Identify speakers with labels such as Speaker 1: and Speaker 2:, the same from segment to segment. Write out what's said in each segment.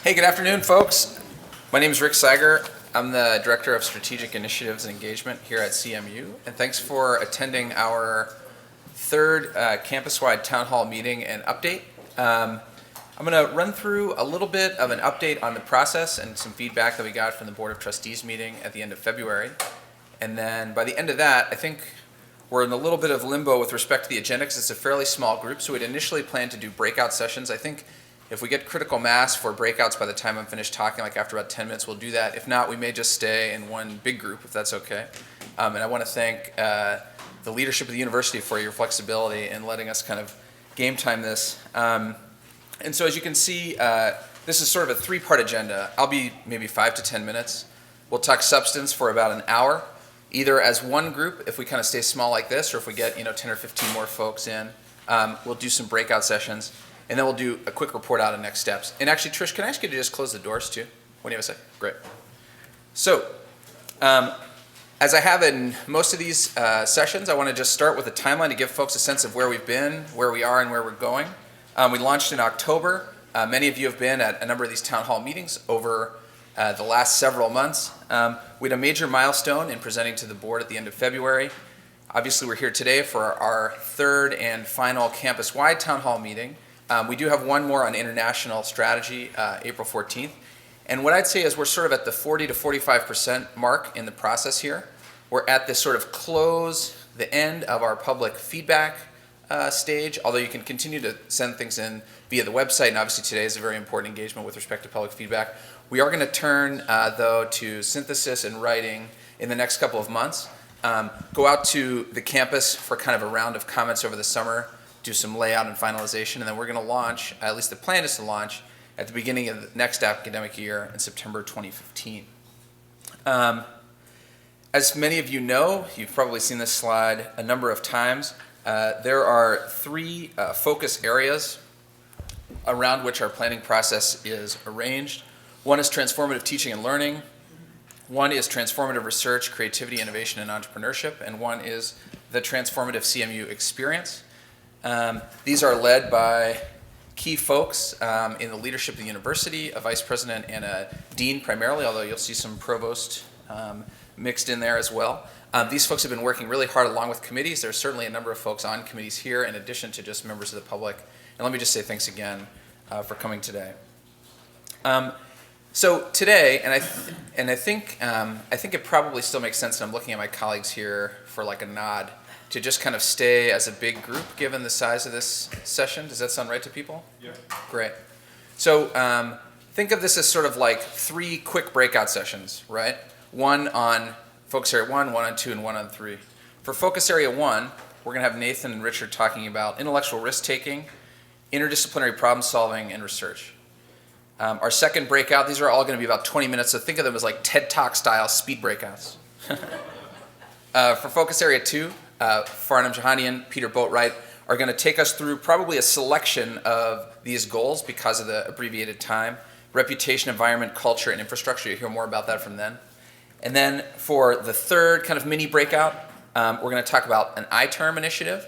Speaker 1: Hey, good afternoon, folks. My name is Rick Seiger. I'm the Director of Strategic Initiatives and Engagement here at CMU, and thanks for attending our third campus-wide town hall meeting and update. I'm going to run through a little bit of an update on the process and some feedback that we got from the Board of Trustees meeting at the end of February. And then by the end of that, I think we're in a little bit of limbo with respect to the agenda because it's a fairly small group, so we'd initially planned to do breakout sessions. I think if we get critical mass for breakouts by the time I'm finished talking, like after about 10 minutes, we'll do that. If not, we may just stay in one big group, if that's okay. And I want to thank the leadership of the university for your flexibility in letting us kind of game time this. And so as you can see, this is sort of a three-part agenda. I'll be maybe 5 to 10 minutes. We'll talk substance for about an hour, either as one group, if we kind of stay small like this, or if we get 10 or 15 more folks in. We'll do some breakout sessions. And then we'll do a quick report out of next steps. And actually, Trish, can I ask you to just close the doors too? What do you have to say? Great. So, as I have in most of these sessions, I want to just start with a timeline to give folks a sense of where we've been, where we are, and where we're going. We launched in October. Many of you have been at a number of these town hall meetings over the last several months. We had a major milestone in presenting to the board at the end of February. Obviously, we're here today for our third and final campus-wide town hall meeting. We do have one more on international strategy, April 14th. And what I'd say is we're sort of at the 40 to 45% mark in the process here. We're at this sort of the end of our public feedback stage, although you can continue to send things in via the website, and obviously today is a very important engagement with respect to public feedback. We are going to turn, though, to synthesis and writing in the next couple of months. Go out to the campus for kind of a round of comments over the summer, do some layout and finalization, and then we're going to launch, at least the plan is to launch, at the beginning of the next academic year in September 2015. As many of you know, you've probably seen this slide a number of times, there are three focus areas around which our planning process is arranged. One is transformative teaching and learning, one is transformative research, creativity, innovation, and entrepreneurship, and one is the transformative CMU experience. These are led by key folks in the leadership of the university, a vice president and a dean primarily, although you'll see some provost mixed in there as well. These folks have been working really hard along with committees. There's certainly a number of folks on committees here in addition to just members of the public. And let me just say thanks again for coming today. So today, and I think it probably still makes sense, and I'm looking at my colleagues here for like a nod, to just kind of stay as a big group given the size of this session. Does that sound right to people? Yeah. Great. So think of this as sort of like three quick breakout sessions, right? One on Focus Area 1, one on 2, and one on 3. For Focus Area 1, we're going to have Nathan and Richard talking about intellectual risk-taking, interdisciplinary problem-solving, and research. Our second breakout, these are all going to be about 20 minutes, so think of them as like TED Talk style speed breakouts. For Focus Area 2, Farnham Jahanian, Peter Boatwright are going to take us through probably a selection of these goals because of the abbreviated time: reputation, environment, culture, and infrastructure. You'll hear more about that from them. And then for the third kind of mini breakout, we're going to talk about an I-term initiative.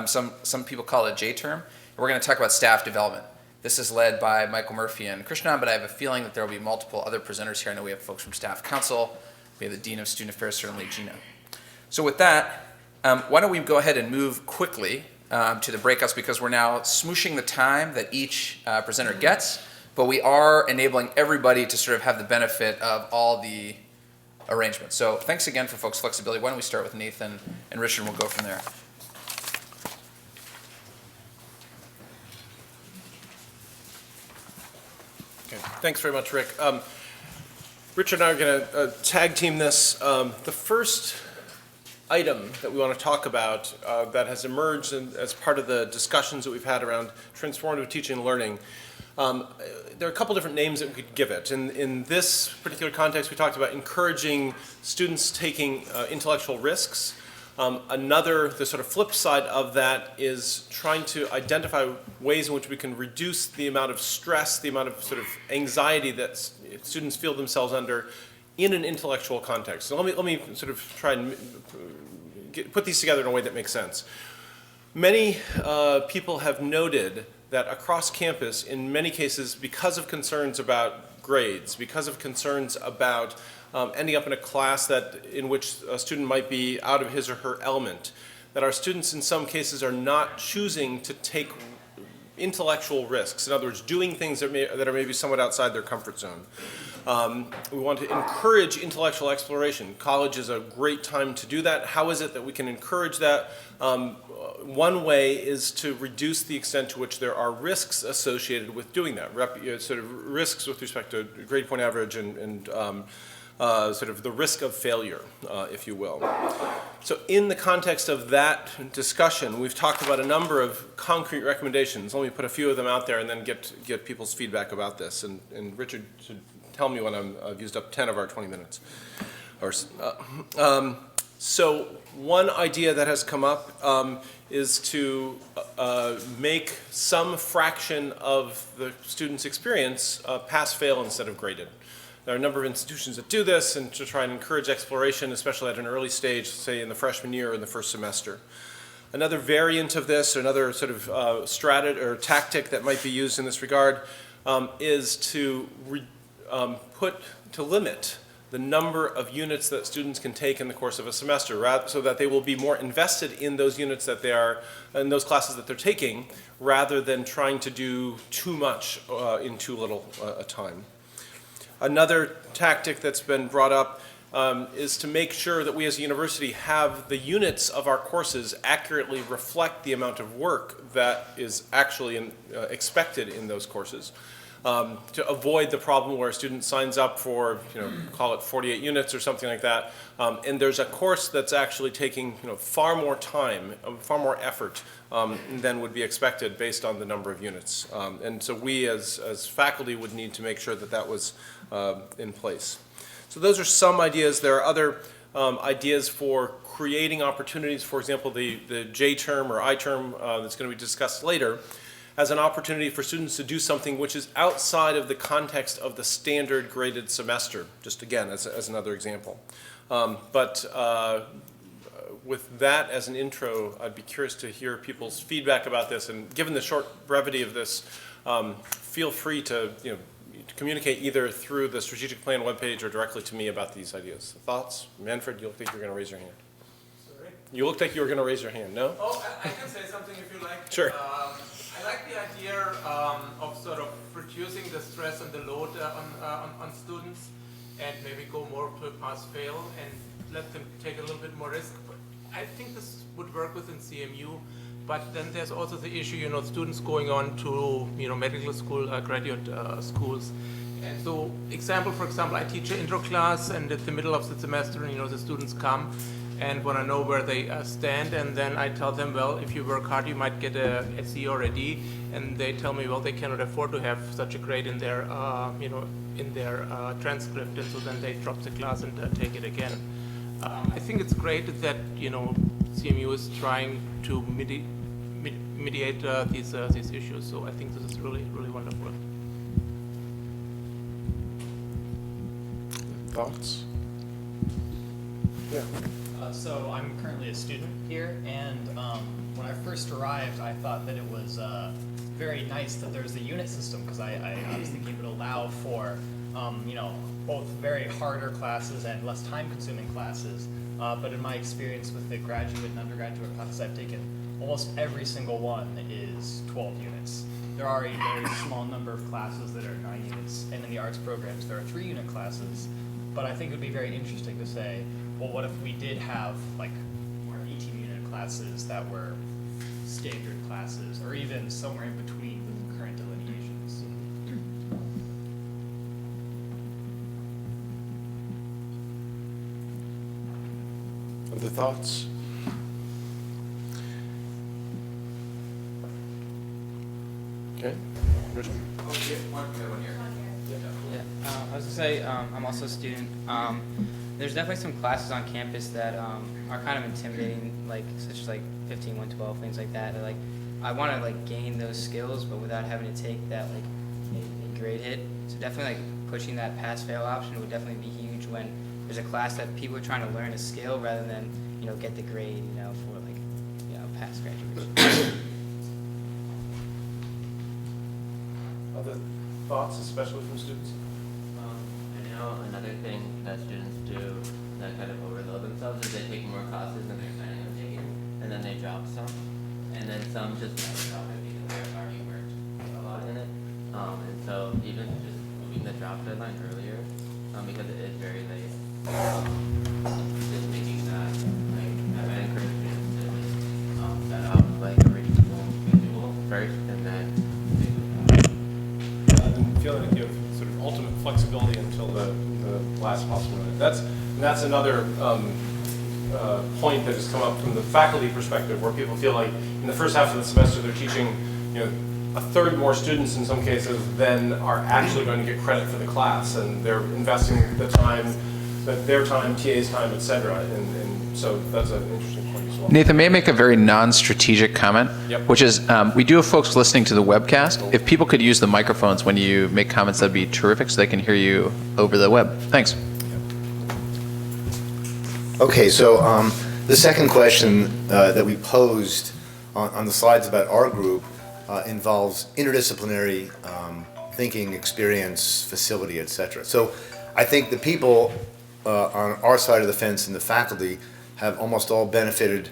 Speaker 1: Some people call it a J-term. We're going to talk about staff development. This is led by Michael Murphy and Krishnan, but I have a feeling that there will be multiple other presenters here. I know we have folks from Staff Council. We have the Dean of Student Affairs, certainly Gina. So with that, why don't we go ahead and move quickly to the breakouts, because we're now smooshing the time that each presenter gets, but we are enabling everybody to sort of have the benefit of all the arrangements. So thanks again for folks' flexibility. Why don't we start with Nathan and Richard, and we'll go from there.
Speaker 2: Okay. Thanks very much, Rick. Richard and I are going to tag team this. The first item that we want to talk about that has emerged as part of the discussions that we've had around transformative teaching and learning. There are a couple different names that we could give it. In this particular context, we talked about encouraging students taking intellectual risks. The sort of flip side of that is trying to identify ways in which we can reduce the amount of stress, the amount of sort of anxiety that students feel themselves under in an intellectual context. So let me sort of try and put these together in a way that makes sense. Many people have noted that across campus, in many cases, because of concerns about grades, because of concerns about ending up in a class in which a student might be out of his or her element, that our students in some cases are not choosing to take intellectual risks. In other words, doing things that are maybe somewhat outside their comfort zone. We want to encourage intellectual exploration. College is a great time to do that. How is it that we can encourage that? One way is to reduce the extent to which there are risks associated with doing that. Sort of risks with respect to grade point average and sort of the risk of failure, if you will. So in the context of that discussion, we've talked about a number of concrete recommendations. Let me put a few of them out there and then get people's feedback about this. And Richard should tell me when I've used up 10 of our 20 minutes. So one idea that has come up is to make some fraction of the student's experience pass-fail instead of graded. There are a number of institutions that do this and to try and encourage exploration, especially at an early stage, say in the freshman year or in the first semester. Another variant of this, or another sort of strategy or tactic that might be used in this regard, is to limit the number of units that students can take in the course of a semester, so that they will be more invested in those units that they are, in those classes that they're taking, rather than trying to do too much in too little a time. Another tactic that's been brought up is to make sure that we as a university have the units of our courses accurately reflect the amount of work that is actually expected in those courses. To avoid the problem where a student signs up for, call it 48 units or something like that, and there's a course that's actually taking, far more time, far more effort than would be expected based on the number of units. And so we as faculty would need to make sure that that was in place. So those are some ideas. There are other ideas for creating opportunities. For example, the J term or I term that's going to be discussed later as an opportunity for students to do something which is outside of the context of the standard graded semester, just again as another example. With that as an intro, I'd be curious to hear people's feedback about this, and given the short brevity of this, feel free to communicate either through the strategic plan webpage or directly to me about these ideas. Thoughts? Manfred, you look like you're going to raise your hand.
Speaker 3: Sorry?
Speaker 2: You looked like you were going to raise your hand, no?
Speaker 3: Oh, I can say something if you like.
Speaker 2: Sure.
Speaker 3: I like the idea of sort of reducing the stress and the load on students, and maybe go more to a pass-fail and let them take a little bit more risk. But I think this would work within CMU. But then there's also the issue, students going on to, medical school, graduate schools. And so, for example, I teach an intro class, and at the middle of the semester, the students come and want to know where they stand, and then I tell them, well, if you work hard, you might get a C or a D, and they tell me, well, they cannot afford to have such a grade in their, in their transcript, and so then they drop the class and take it again. I think it's great that, CMU is trying to mediate these issues, so I think this is really, really wonderful.
Speaker 2: Thoughts? Yeah.
Speaker 4: So I'm currently a student here, and when I first arrived, I thought that it was very nice that there's a unit system, because I was thinking it would allow for both very harder classes and less time-consuming classes. But in my experience with the graduate and undergraduate classes I've taken, almost every single one is 12 units. There are a very small number of classes that are 9 units, and in the arts programs there are 3-unit classes. But I think it would be very interesting to say, well, what if we did have like more 18-unit classes that were standard classes, or even somewhere in between with the current delineations?
Speaker 2: Other thoughts? Okay. Richard?
Speaker 5: Yeah, I was gonna say I'm also a student. There's definitely some classes on campus that are kind of intimidating, like such as like 15, 112, things like that. Like I want to like gain those skills, but without having to take that like a grade hit. So definitely like pushing that pass-fail option would definitely be huge when there's a class that people are trying to learn a skill rather than get the grade for like pass graduation.
Speaker 2: Other thoughts, especially from students?
Speaker 6: I know another thing that students do that kind of overload themselves is they take more classes than they're planning on taking, and then they drop some, and then some just never drop it because they've already worked a lot in it. And so even just moving the drop deadline earlier, because it is very late, just making that, like, I encourage students to just set up like a reasonable schedule first, and then do
Speaker 2: And feeling that you have sort of ultimate flexibility until the last possible minute. That's another point that has come up from the faculty perspective, where people feel like in the first half of the semester they're teaching, a third more students in some cases than are actually going to get credit for the class, and they're investing the time, their time, TA's time, et cetera, and so that's an interesting point as well.
Speaker 1: Nathan, may I make a very non-strategic comment?
Speaker 2: Yep.
Speaker 1: Which is, we do have folks listening to the webcast. If people could use the microphones when you make comments, that'd be terrific, so they can hear you over the web. Thanks.
Speaker 7: Okay, so the second question that we posed on the slides about our group involves interdisciplinary thinking, experience, facility, etc. So I think the people on our side of the fence and the faculty have almost all benefited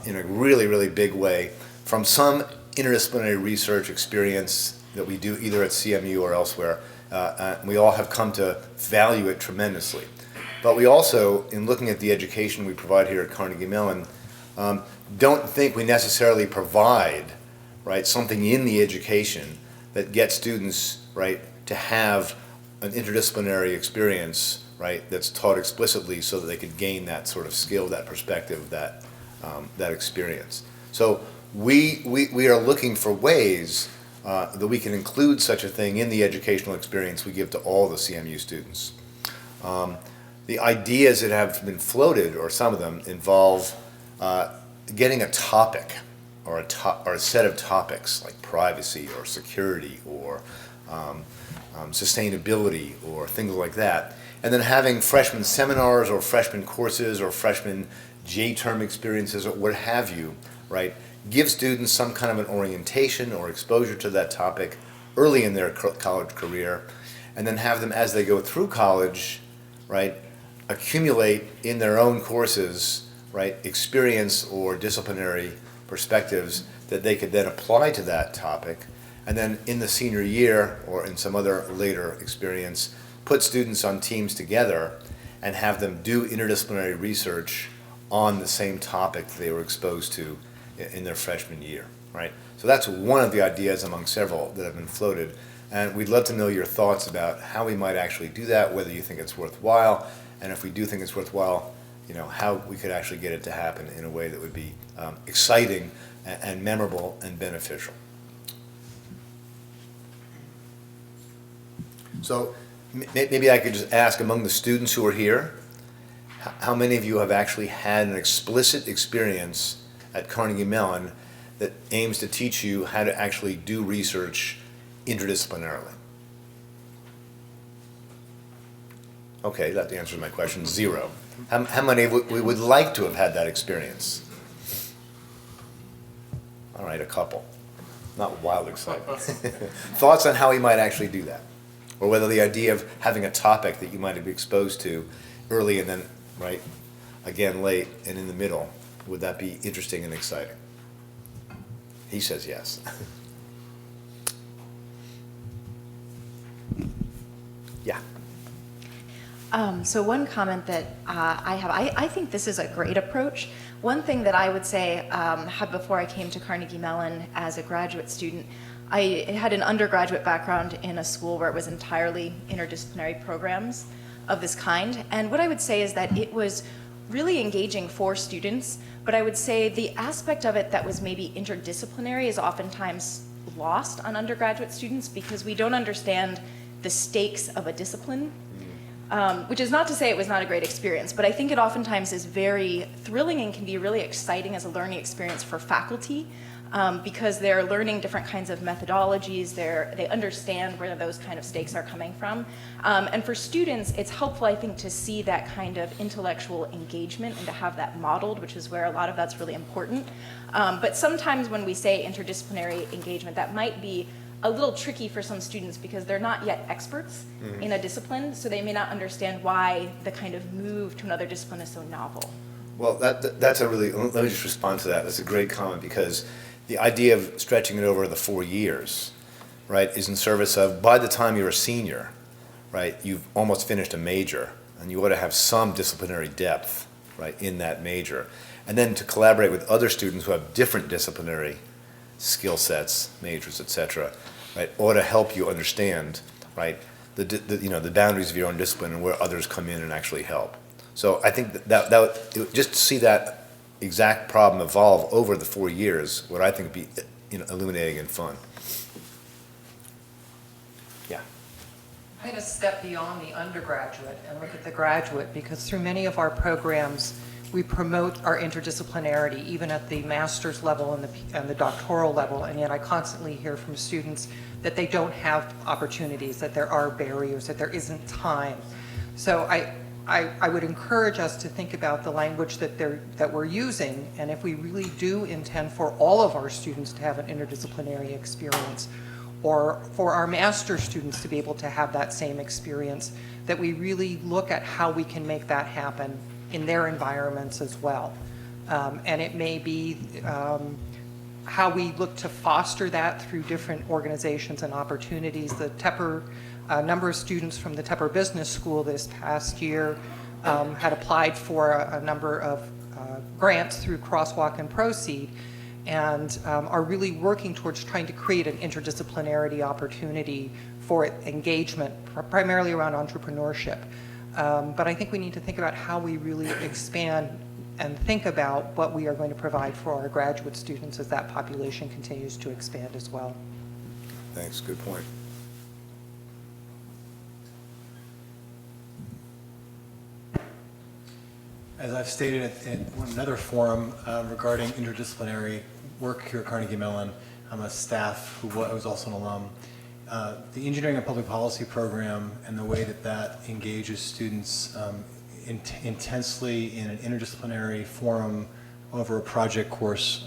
Speaker 7: in a really, really big way from some interdisciplinary research experience that we do either at CMU or elsewhere. We all have come to value it tremendously. But we also, in looking at the education we provide here at Carnegie Mellon, don't think we necessarily provide, right, something in the education that gets students, right, to have an interdisciplinary experience, right, that's taught explicitly so that they could gain that sort of skill, that perspective, that experience. So we are looking for ways that we can include such a thing in the educational experience we give to all the CMU students. The ideas that have been floated, or some of them, involve getting a topic or a set of topics like privacy or security or sustainability or things like that, and then having freshman seminars or freshman courses or freshman J-term experiences or what have you, right? Give students some kind of an orientation or exposure to that topic early in their college career, and then have them as they go through college, right, accumulate in their own courses, right, experience or disciplinary perspectives that they could then apply to that topic, and then in the senior year or in some other later experience, put students on teams together and have them do interdisciplinary research on the same topic that they were exposed to in their freshman year, right? So that's one of the ideas among several that have been floated, and we'd love to know your thoughts about how we might actually do that, whether you think it's worthwhile, and if we do think it's worthwhile, how we could actually get it to happen in a way that would be exciting and memorable and beneficial. So maybe I could just ask, among the students who are here, how many of you have actually had an explicit experience at Carnegie Mellon that aims to teach you how to actually do research interdisciplinarily? Okay, that answers my question. 0. How many we would like to have had that experience? All right, a couple. Not wild excitement. Thoughts on how we might actually do that? Or whether the idea of having a topic that you might be exposed to early and then, right, again late and in the middle, would that be interesting and exciting? He says yes. Yeah.
Speaker 8: So one comment that I have, I think this is a great approach. One thing that I would say before I came to Carnegie Mellon as a graduate student, I had an undergraduate background in a school where it was entirely interdisciplinary programs of this kind. And what I would say is that it was really engaging for students, but I would say the aspect of it that was maybe interdisciplinary is oftentimes lost on undergraduate students because we don't understand the stakes of a discipline. Which is not to say it was not a great experience, but I think it oftentimes is very thrilling and can be really exciting as a learning experience for faculty because they're learning different kinds of methodologies, they understand where those kind of stakes are coming from. And for students, it's helpful, I think, to see that kind of intellectual engagement and to have that modeled, which is where a lot of that's really important. But sometimes when we say interdisciplinary engagement, that might be a little tricky for some students because they're not yet experts in a discipline, so they may not understand why the kind of move to another discipline is so novel.
Speaker 7: Well, that's a really, let me just respond to that. That's a great comment, because the idea of stretching it over the 4 years, right, is in service of, by the time you're a senior, right, you've almost finished a major, and you ought to have some disciplinary depth, right, in that major. And then to collaborate with other students who have different disciplinary skill sets, majors, et cetera, right, ought to help you understand, right, the boundaries of your own discipline and where others come in and actually help. So I think just to see that exact problem evolve over the 4 years, what I think would be illuminating and fun. Yeah.
Speaker 9: I'm going to step beyond the undergraduate and look at the graduate, because through many of our programs, we promote our interdisciplinarity, even at the master's level and the doctoral level, and yet I constantly hear from students that they don't have opportunities, that there are barriers, that there isn't time. So I would encourage us to think about the language that we're using, and if we really do intend for all of our students to have an interdisciplinary experience, or for our master's students to be able to have that same experience, that we really look at how we can make that happen in their environments as well. And it may be how we look to foster that through different organizations and opportunities. The Tepper, a number of students from the Tepper Business School this past year had applied for a number of grants through Crosswalk and Proceed, and are really working towards trying to create an interdisciplinarity opportunity for engagement, primarily around entrepreneurship. But I think we need to think about how we really expand and think about what we are going to provide for our graduate students as that population continues to expand as well.
Speaker 7: Thanks, good point.
Speaker 10: As I've stated at another forum regarding interdisciplinary work here at Carnegie Mellon, I'm a staff who was also an alum. The Engineering and Public Policy program and the way that engages students intensely in an interdisciplinary forum over a project course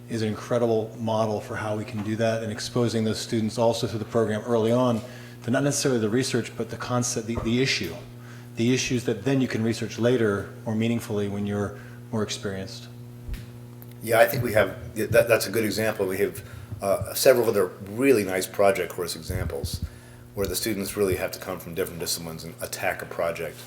Speaker 10: is an incredible model for how we can do that, and exposing those students also through the program early on to not necessarily the research, but the concept, the issues that then you can research later more meaningfully when you're more experienced.
Speaker 7: Yeah, I think we have, that's a good example. We have several other really nice project course examples where the students really have to come from different disciplines and attack a project,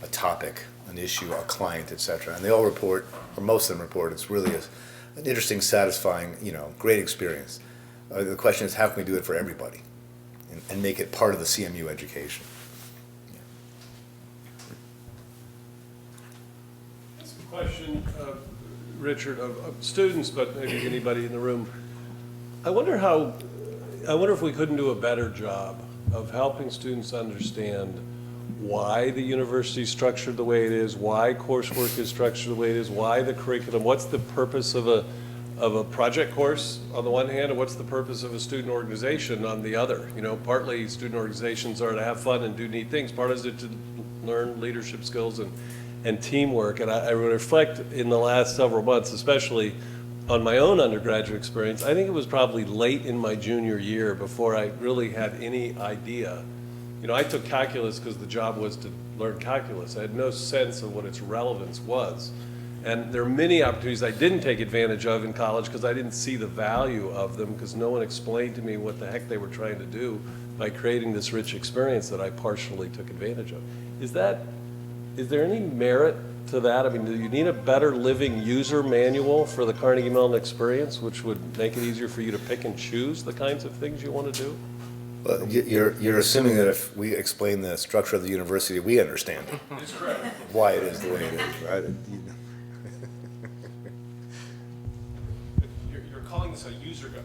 Speaker 7: a topic, an issue, a client, etc. And they all report, or most of them report, it's really an interesting, satisfying, great experience. The question is, how can we do it for everybody and make it part of the CMU education?
Speaker 11: Question, Richard, of students, but maybe anybody in the room. I wonder if we couldn't do a better job of helping students understand why the university is structured the way it is, why coursework is structured the way it is, why the curriculum, what's the purpose of a project course on the one hand, and what's the purpose of a student organization on the other. Partly student organizations are to have fun and do neat things, part is to learn leadership skills and teamwork. And I reflect in the last several months, especially on my own undergraduate experience, I think it was probably late in my junior year before I really had any idea. I took calculus because the job was to learn calculus. I had no sense of what its relevance was. And there are many opportunities I didn't take advantage of in college because I didn't see the value of them, because no one explained to me what the heck they were trying to do by creating this rich experience that I partially took advantage of. Is there any merit to that? I mean, do you need a better living user manual for the Carnegie Mellon experience, which would make it easier for you to pick and choose the kinds of things you want to do?
Speaker 7: Well, you're assuming that if we explain the structure of the university, we understand it.
Speaker 11: That's correct.
Speaker 7: Why it is the way it is, right?
Speaker 2: You're calling this a user guide.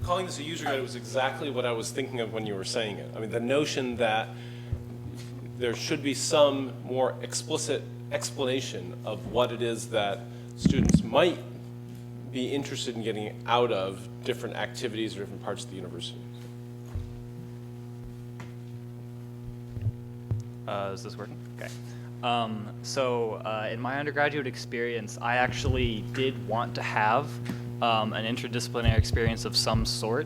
Speaker 2: Calling this a user guide was exactly what I was thinking of when you were saying it. I mean, the notion that there should be some more explicit explanation of what it is that students might be interested in getting out of different activities or different parts of the university.
Speaker 12: Is this working? Okay. In my undergraduate experience, I actually did want to have an interdisciplinary experience of some sort.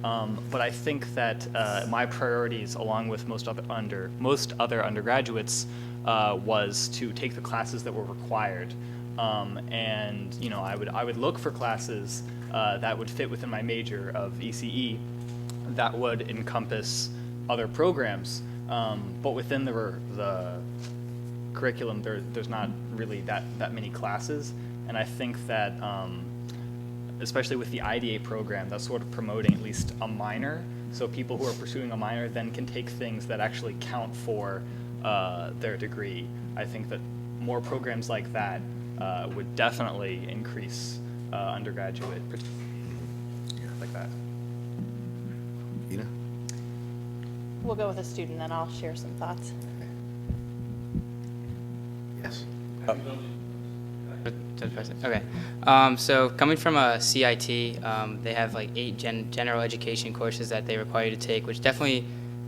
Speaker 12: But I think that my priorities, along with most other undergraduates, was to take the classes that were required. And I would look for classes that would fit within my major of ECE that would encompass other programs. But within the curriculum, there's not really that many classes. And I think that, especially with the IDA program, that's sort of promoting at least a minor. So people who are pursuing a minor then can take things that actually count for their degree. I think that more programs like that would definitely increase undergraduate like that.
Speaker 7: Ina?
Speaker 13: We'll go with a student, then I'll share some thoughts.
Speaker 7: Yes.
Speaker 5: Okay. So coming from a CIT, they have like 8 general education courses that they require you to take, which definitely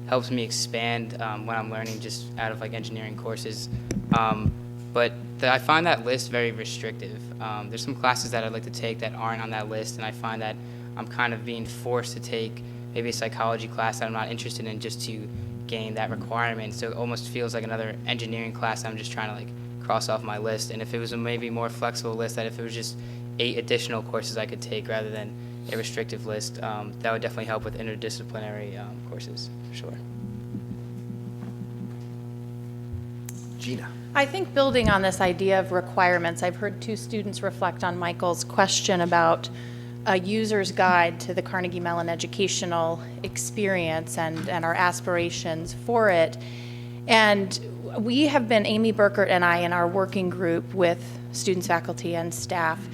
Speaker 5: helps me expand what I'm learning just out of like engineering courses. But I find that list very restrictive. There's some classes that I'd like to take that aren't on that list, and I find that I'm kind of being forced to take maybe a psychology class that I'm not interested in just to gain that requirement. So it almost feels like another engineering class I'm just trying to like cross off my list. And if it was a maybe more flexible list, that if it was just 8 additional courses I could take rather than a restrictive list, that would definitely help with interdisciplinary courses, for sure.
Speaker 7: Gina?
Speaker 13: I think building on this idea of requirements, I've heard 2 students reflect on Michael's question about a user's guide to the Carnegie Mellon educational experience and our aspirations for it. And we have been, Amy Burkert and I, in our working group with students, faculty, and staff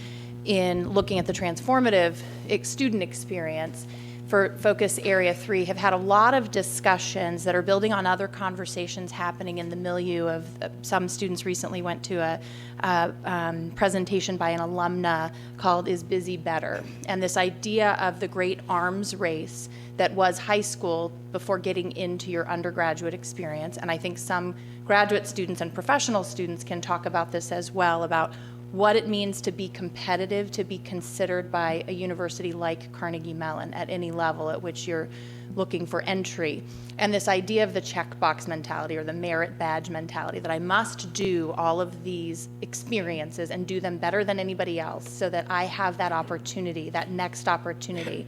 Speaker 13: in looking at the transformative student experience for Focus Area 3, have had a lot of discussions that are building on other conversations happening in the milieu of some students recently went to a presentation by an alumna called Is Busy Better? And this idea of the great arms race that was high school before getting into your undergraduate experience. And I think some graduate students and professional students can talk about this as well, about what it means to be competitive, to be considered by a university like Carnegie Mellon at any level at which you're looking for entry. And this idea of the checkbox mentality or the merit badge mentality, that I must do all of these experiences and do them better than anybody else so that I have that opportunity, that next opportunity.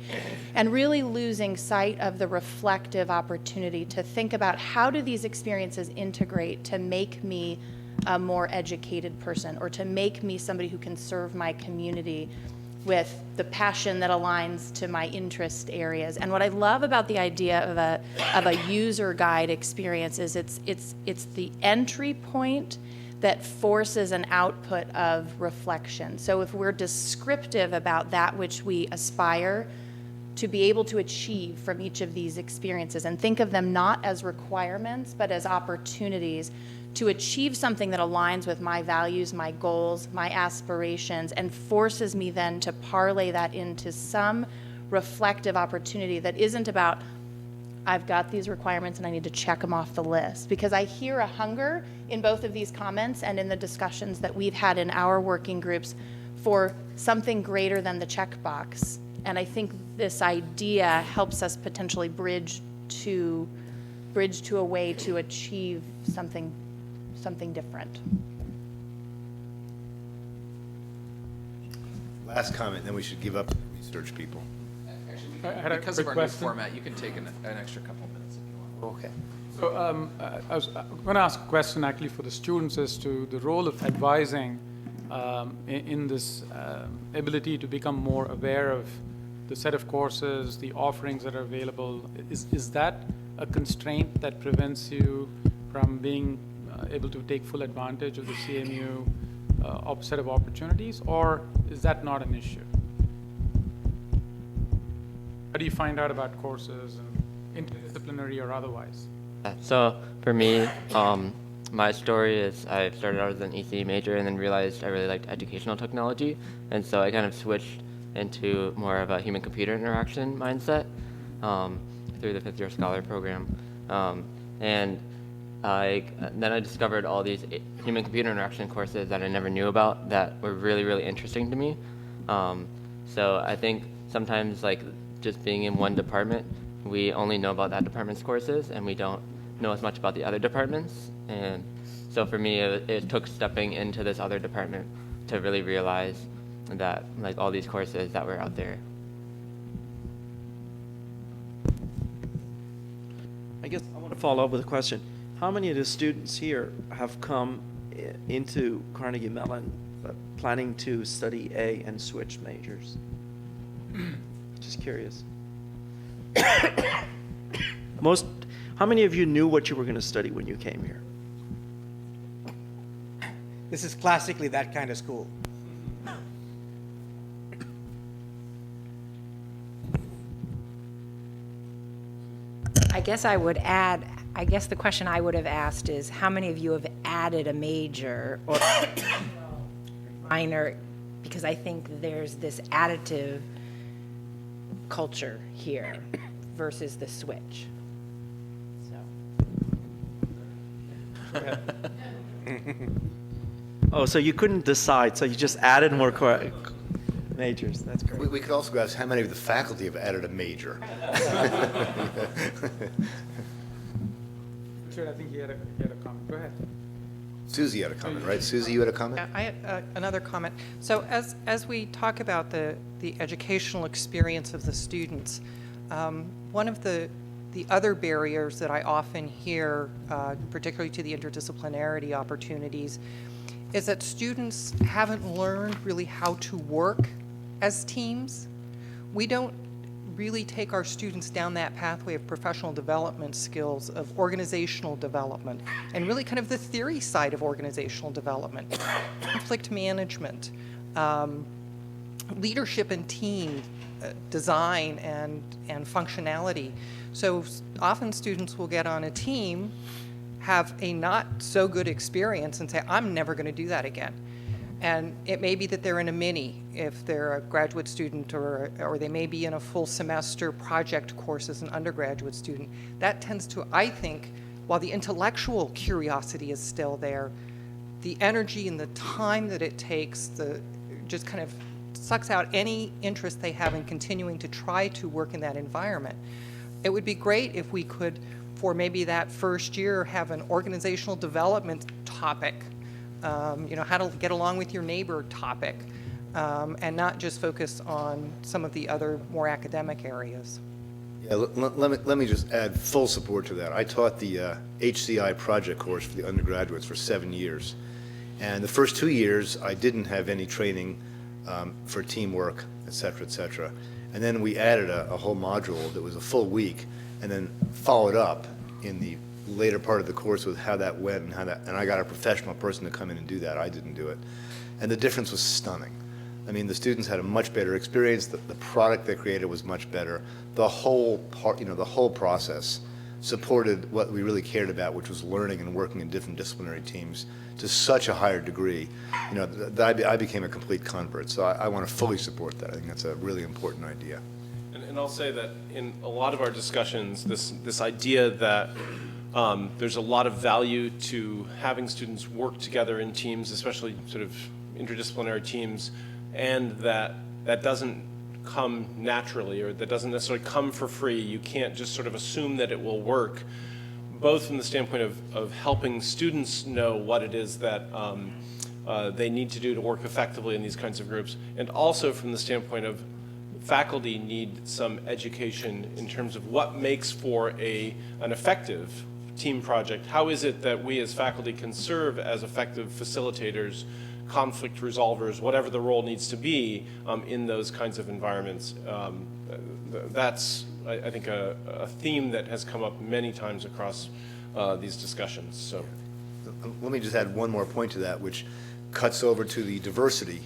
Speaker 13: And really losing sight of the reflective opportunity to think about how do these experiences integrate to make me a more educated person, or to make me somebody who can serve my community with the passion that aligns to my interest areas. And what I love about the idea of a user guide experience is it's the entry point that forces an output of reflection. So if we're descriptive about that which we aspire to be able to achieve from each of these experiences, and think of them not as requirements, but as opportunities to achieve something that aligns with my values, my goals, my aspirations, and forces me then to parlay that into some reflective opportunity that isn't about, I've got these requirements and I need to check them off the list. Because I hear a hunger in both of these comments and in the discussions that we've had in our working groups for something greater than the checkbox. And I think this idea helps us potentially bridge to a way to achieve something different.
Speaker 7: Last comment, then we should give up to the research people.
Speaker 1: Actually, because of our new format, you can take an extra couple minutes if you want.
Speaker 7: Okay.
Speaker 14: So I was going to ask a question actually for the students as to the role of advising in this ability to become more aware of the set of courses, the offerings that are available. Is that a constraint that prevents you from being able to take full advantage of the CMU set of opportunities, or is that not an issue? How do you find out about courses, and interdisciplinary or otherwise?
Speaker 6: So for me, my story is I started out as an ECE major and then realized I really liked educational technology, and so I kind of switched into more of a human-computer interaction mindset through the 5th-year scholar program. And then I discovered all these human-computer interaction courses that I never knew about that were really, really interesting to me. So I think sometimes like just being in one department, we only know about that department's courses and we don't know as much about the other departments. And so for me, it took stepping into this other department to really realize that like all these courses that were out there.
Speaker 15: I guess I want to follow up with a question. How many of the students here have come into Carnegie Mellon planning to study A and switch majors? Just curious. How many of you knew what you were going to study when you came here?
Speaker 16: This is classically that kind of school.
Speaker 17: I guess I would add, I guess the question I would have asked is, how many of you have added a major or minor? Because I think there's this additive culture here versus the switch. So.
Speaker 15: Oh, so you couldn't decide, so you just added more majors. That's great.
Speaker 7: We could also ask how many of the faculty have added a major.
Speaker 14: Richard, I think he had a comment. Go ahead.
Speaker 7: Susie had a comment, right? Susie, you had a comment?
Speaker 9: Yeah, I had another comment. So as we talk about the educational experience of the students, one of the other barriers that I often hear, particularly to the interdisciplinarity opportunities, is that students haven't learned really how to work as teams. We don't really take our students down that pathway of professional development skills, of organizational development, and really kind of the theory side of organizational development, conflict management, leadership and team design and functionality. So often students will get on a team, have a not so good experience, and say, I'm never going to do that again. And it may be that they're in a mini if they're a graduate student, or they may be in a full semester project course as an undergraduate student. That tends to, I think, while the intellectual curiosity is still there, the energy and the time that it takes just kind of sucks out any interest they have in continuing to try to work in that environment. It would be great if we could, for maybe that first year, have an organizational development topic, how to get along with your neighbor topic, and not just focus on some of the other more academic areas.
Speaker 7: Yeah, let me just add full support to that. I taught the HCI project course for the undergraduates for 7 years. And the first 2 years, I didn't have any training for teamwork, et cetera, et cetera. And then we added a whole module that was a full week, and then followed up in the later part of the course with how that went and I got a professional person to come in and do that. I didn't do it. And the difference was stunning. I mean, the students had a much better experience. The product they created was much better. The whole the whole process supported what we really cared about, which was learning and working in different disciplinary teams to such a higher degree. That I became a complete convert. So I want to fully support that. I think that's a really important idea.
Speaker 2: And I'll say that in a lot of our discussions, this idea that there's a lot of value to having students work together in teams, especially sort of interdisciplinary teams, and that doesn't come naturally, or that doesn't necessarily come for free. You can't just sort of assume that it will work, both from the standpoint of helping students know what it is that they need to do to work effectively in these kinds of groups, and also from the standpoint of faculty need some education in terms of what makes for an effective team project. How is it that we as faculty can serve as effective facilitators, conflict resolvers, whatever the role needs to be in those kinds of environments? That's, I think, a theme that has come up many times across these discussions. So,
Speaker 7: let me just add one more point to that, which cuts over to the diversity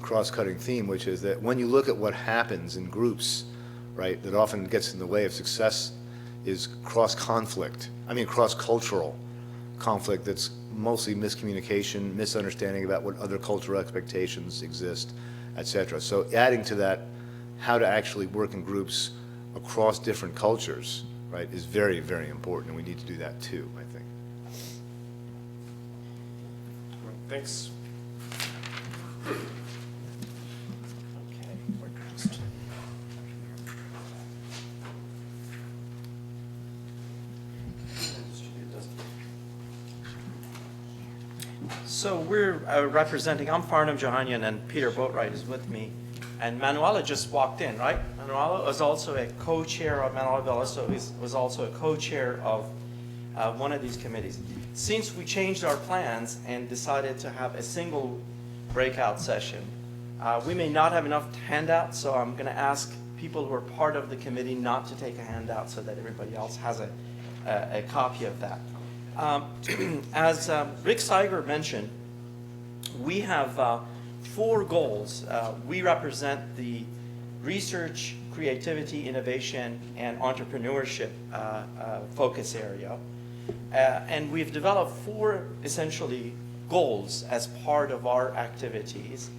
Speaker 7: cross-cutting theme, which is that when you look at what happens in groups, right, that often gets in the way of success is cross-cultural conflict that's mostly miscommunication, misunderstanding about what other cultural expectations exist, et cetera. So adding to that how to actually work in groups across different cultures, right, is very, very important, and we need to do that too, I think.
Speaker 2: thanks.
Speaker 15: So we're representing, I'm Farnham Johanian and Peter Boatwright is with me. And Manuela just walked in, right? Manuela was also a co-chair of, Manuela Veloso was also a co-chair of one of these committees. Since we changed our plans and decided to have a single breakout session, we may not have enough handouts, so I'm going to ask people who are part of the committee not to take a handout so that everybody else has a copy of that. As Rick Seiger mentioned, we have 4 goals. We represent the research, creativity, innovation, and entrepreneurship focus area. And we've developed 4 essentially goals as part of our activities.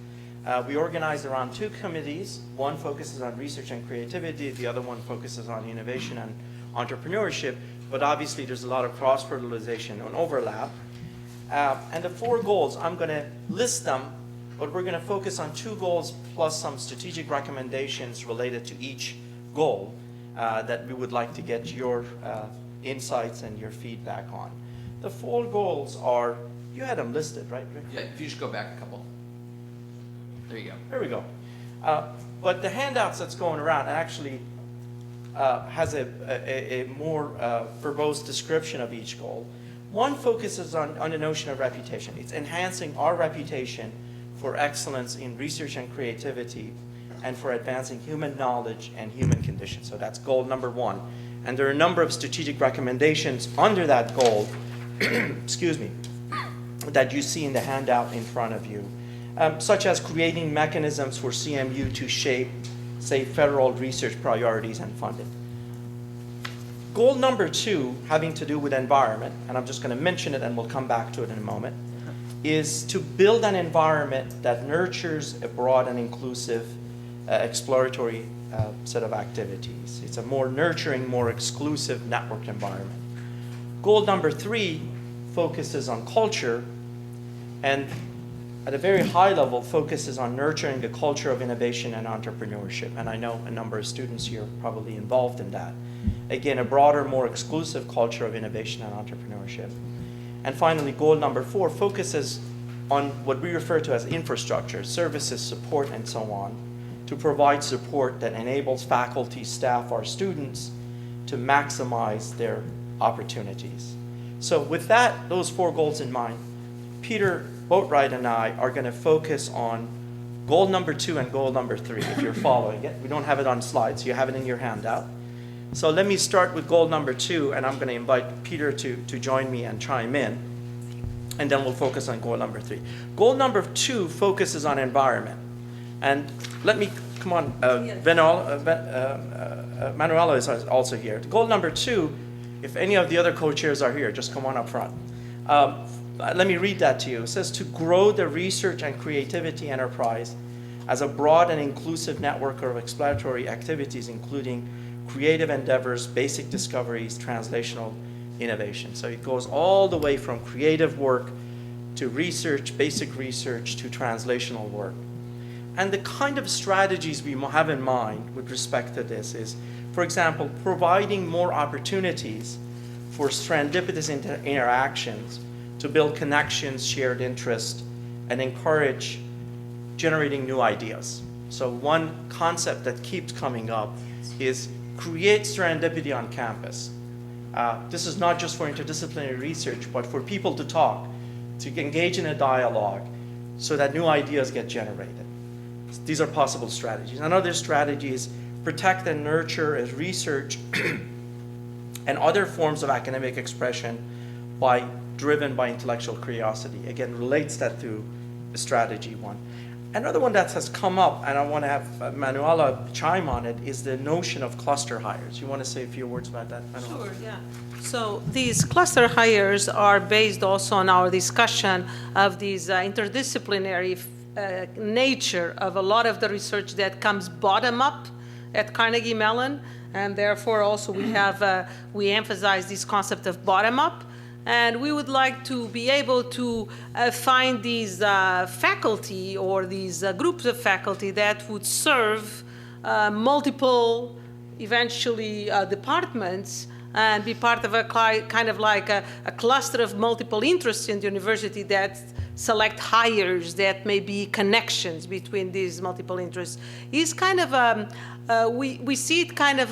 Speaker 15: We organize around 2 committees. One focuses on research and creativity, the other one focuses on innovation and entrepreneurship, but obviously there's a lot of cross-fertilization and overlap. And the 4 goals, I'm going to list them, but we're going to focus on 2 goals plus some strategic recommendations related to each goal that we would like to get your insights and your feedback on. The 4 goals are, you had them listed, right, Rick?
Speaker 1: Yeah, if you just go back a couple. There you go.
Speaker 15: There we go. But the handouts that's going around actually has a more verbose description of each goal. One focuses on the notion of reputation. It's enhancing our reputation for excellence in research and creativity and for advancing human knowledge and human condition. So that's goal number 1. And there are a number of strategic recommendations under that goal, excuse me, that you see in the handout in front of you, such as creating mechanisms for CMU to shape, say, federal research priorities and funding. Goal number 2, having to do with environment, and I'm just going to mention it and we'll come back to it in a moment, is to build an environment that nurtures a broad and inclusive exploratory set of activities. It's a more nurturing, more exclusive networked environment. Goal number 3 focuses on culture and at a very high level focuses on nurturing the culture of innovation and entrepreneurship. And I know a number of students here are probably involved in that. Again, a broader, more exclusive culture of innovation and entrepreneurship. And finally, goal number 4 focuses on what we refer to as infrastructure, services, support, and so on, to provide support that enables faculty, staff, our students to maximize their opportunities. So with that, those 4 goals in mind, Peter Boatwright and I are going to focus on goal number 2 and goal number 3, if you're following it. We don't have it on slides, you have it in your handout. So let me start with goal number 2, and I'm going to invite Peter to join me and chime in, and then we'll focus on goal number 3. Goal number 2 focuses on environment. And let me, come on, Manuela is also here. Goal number 2, if any of the other co-chairs are here, just come on up front. Let me read that to you. It says to grow the research and creativity enterprise as a broad and inclusive network of exploratory activities, including creative endeavors, basic discoveries, translational innovation. So it goes all the way from creative work to research, basic research, to translational work. And the kind of strategies we have in mind with respect to this is, for example, providing more opportunities for serendipitous interactions to build connections, shared interest, and encourage generating new ideas. So one concept that keeps coming up is create serendipity on campus. This is not just for interdisciplinary research, but for people to talk, to engage in a dialogue so that new ideas get generated. These are possible strategies. Another strategy is protect and nurture as research and other forms of academic expression driven by intellectual curiosity. Again, relates that to strategy 1. Another one that has come up, and I want to have Manuela chime on it, is the notion of cluster hires. You want to say a few words about that, Manuela?
Speaker 18: Sure, yeah. So these cluster hires are based also on our discussion of these interdisciplinary nature of a lot of the research that comes bottom up at Carnegie Mellon, and therefore also we emphasize this concept of bottom up. And we would like to be able to find these faculty or these groups of faculty that would serve multiple, eventually, departments and be part of a kind of like a cluster of multiple interests in the university that select hires that may be connections between these multiple interests is kind of we see it kind of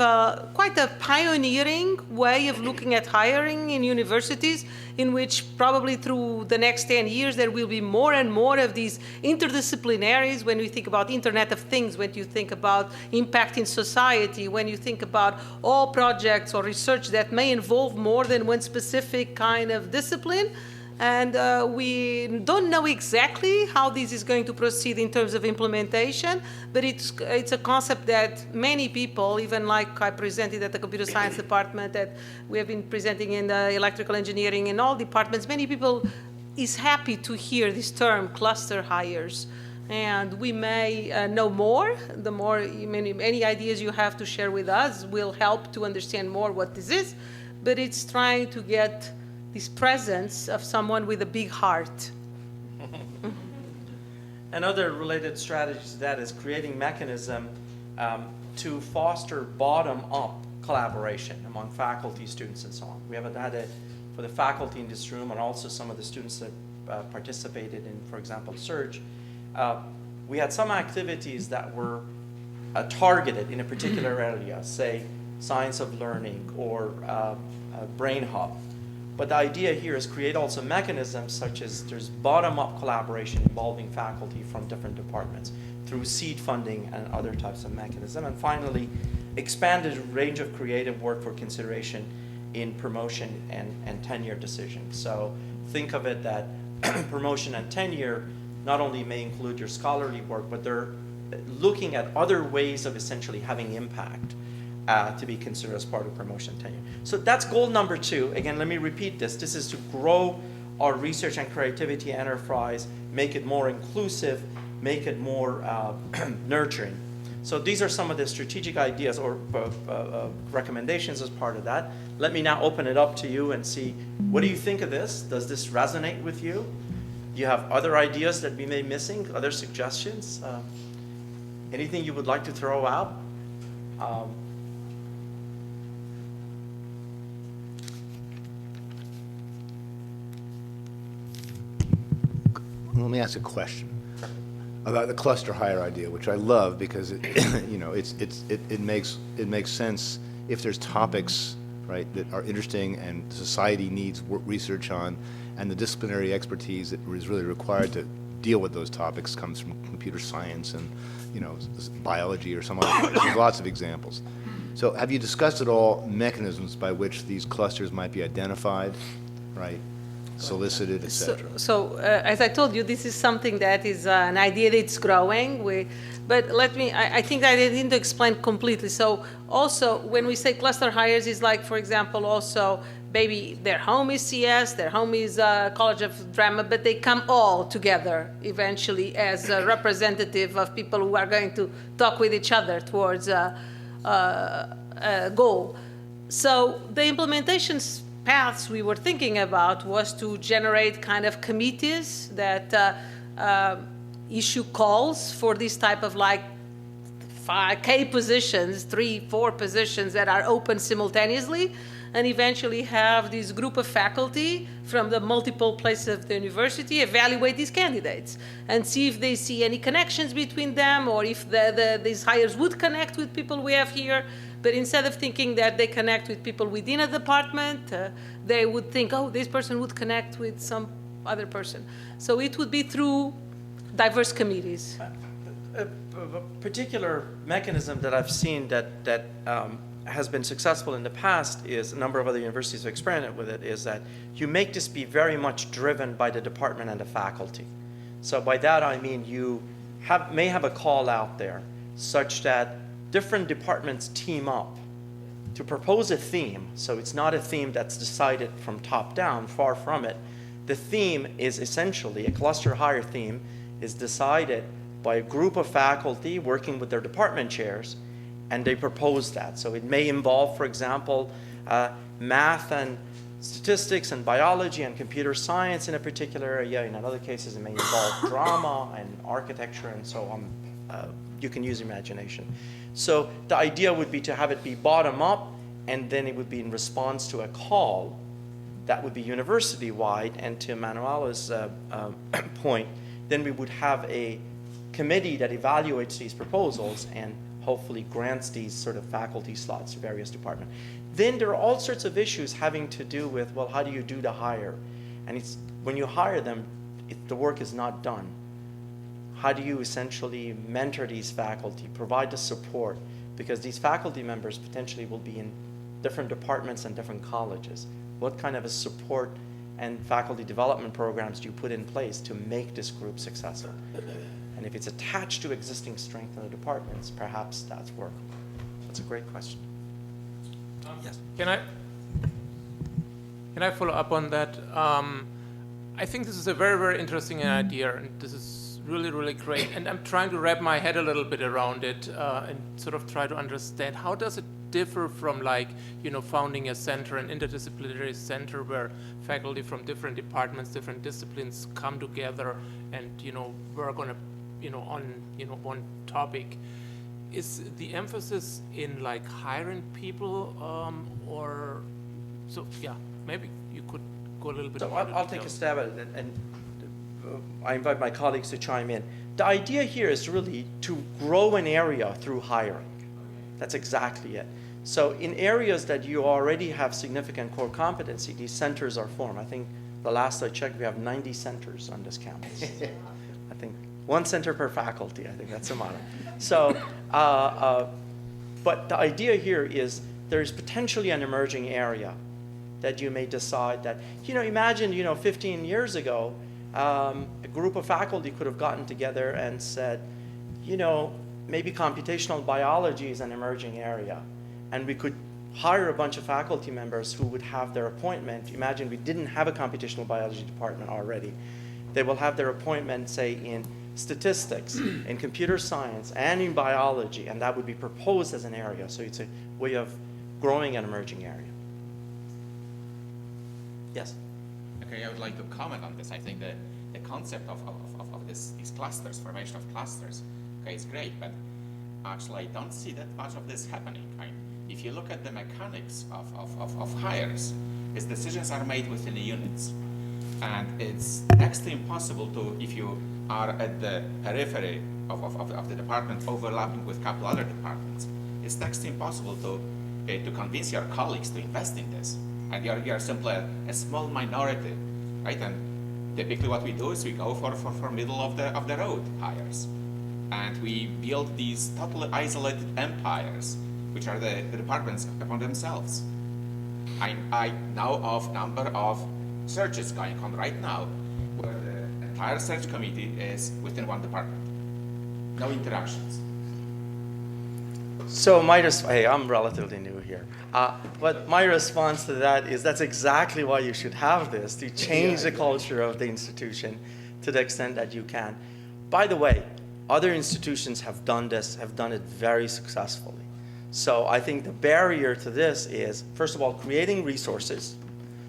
Speaker 18: quite a pioneering way of looking at hiring in universities, in which probably through the next 10 years there will be more and more of these interdisciplinaries. When you think about Internet of Things, when you think about impact in society, when you think about all projects or research that may involve more than one specific kind of discipline. And we don't know exactly how this is going to proceed in terms of implementation, but it's a concept that many people, even like I presented at the computer science department, that we have been presenting in the electrical engineering in all departments, many people is happy to hear this term, cluster hires. And we may know more. The more, any ideas you have to share with us will help to understand more what this is, but it's trying to get this presence of someone with a big heart.
Speaker 15: Another related strategy to that is creating mechanism to foster bottom-up collaboration among faculty, students, and so on. We have had it for the faculty in this room and also some of the students that participated in, for example, Surge. We had some activities that were targeted in a particular area, say science of learning or brain hub. But the idea here is create also mechanisms such as there's bottom-up collaboration involving faculty from different departments through seed funding and other types of mechanism. And finally, expanded range of creative work for consideration in promotion and tenure decisions. So think of it that promotion and tenure not only may include your scholarly work, but they're looking at other ways of essentially having impact to be considered as part of promotion tenure. So that's goal number 2. Again, let me repeat this. This is to grow our research and creativity enterprise, make it more inclusive, make it more nurturing. So these are some of the strategic ideas or recommendations as part of that. Let me now open it up to you and see, what do you think of this? Does this resonate with you? Do you have other ideas that we may be missing, other suggestions? Anything you would like to throw out?
Speaker 7: Let me ask a question about the cluster hire idea, which I love because it makes sense if there's topics, right, that are interesting and society needs research on, and the disciplinary expertise that is really required to deal with those topics comes from computer science and biology or some other place. There's lots of examples. So have you discussed at all mechanisms by which these clusters might be identified, right? Solicited, etc.
Speaker 18: So as I told you, this is something that is an idea that's growing. But I think that I didn't explain completely. So also, when we say cluster hires, is like, for example, also maybe their home is CS, their home is College of Drama, but they come all together eventually as a representative of people who are going to talk with each other towards a goal. So the implementation paths we were thinking about was to generate kind of committees that issue calls for this type of like 5K positions, 3-4 positions that are open simultaneously, and eventually have this group of faculty from the multiple places of the university evaluate these candidates and see if they see any connections between them, or if these hires would connect with people we have here. But instead of thinking that they connect with people within a department, they would think, oh, this person would connect with some other person. So it would be through diverse committees.
Speaker 15: A particular mechanism that I've seen that has been successful in the past is, a number of other universities have experimented with it, is that you make this be very much driven by the department and the faculty. So by that I mean you may have a call out there such that different departments team up to propose a theme. So it's not a theme that's decided from top down, far from it. The theme is essentially, a cluster hire theme is decided by a group of faculty working with their department chairs, and they propose that. So it may involve, for example, math and statistics and biology and computer science in a particular area. In other cases, it may involve drama and architecture and so on. You can use imagination. So the idea would be to have it be bottom up and then it would be in response to a call that would be university-wide, and to Manuela's point, then we would have a committee that evaluates these proposals and hopefully grants these sort of faculty slots to various departments. Then there are all sorts of issues having to do with, well, how do you do the hire? And it's when you hire them, the work is not done. How do you essentially mentor these faculty, provide the support? Because these faculty members potentially will be in different departments and different colleges. What kind of a support and faculty development programs do you put in place to make this group successful? And if it's attached to existing strength in the departments, perhaps that's workable. That's a great question. Yes.
Speaker 3: Can I follow up on that? I think this is a very, very interesting idea, and this is really, really great. And I'm trying to wrap my head a little bit around it and sort of try to understand how does it differ from, like, founding a center, an interdisciplinary center where faculty from different departments, different disciplines come together and work on on one topic. Is the emphasis in like hiring people or so? Yeah, maybe you could go a little bit.
Speaker 15: So
Speaker 3: more
Speaker 15: I'll take a stab at it, and I invite my colleagues to chime in. The idea here is really to grow an area through hiring. That's exactly it. So in areas that you already have significant core competency, these centers are formed. I think the last I checked, we have 90 centers on this campus. I think one center per faculty. I think that's a model. So, but the idea here is there's potentially an emerging area that you may decide that, imagine, 15 years ago, a group of faculty could have gotten together and said, maybe computational biology is an emerging area. And we could hire a bunch of faculty members who would have their appointment. Imagine we didn't have a computational biology department already. They will have their appointment, say, in statistics, in computer science, and in biology, and that would be proposed as an area. So it's a way of growing an emerging area. Yes?
Speaker 19: Okay, I would like to comment on this. I think the concept of these clusters, formation of clusters, okay, is great, but actually I don't see that much of this happening. If you look at the mechanics of hires, its decisions are made within the units. And it's next to impossible to, if you are at the periphery of the department overlapping with a couple other departments, it's next to impossible to convince your colleagues to invest in this. And you're simply a small minority, right? And typically what we do is we go for middle of the road hires. And we build these totally isolated empires, which are the departments upon themselves. I know of number of searches going on right now where the entire search committee is within one department. No interactions.
Speaker 15: So hey, I'm relatively new here. But my response to that is that's exactly why you should have this, to change the culture of the institution to the extent that you can. By the way, other institutions have done this, have done it very successfully. So I think the barrier to this is, first of all, creating resources.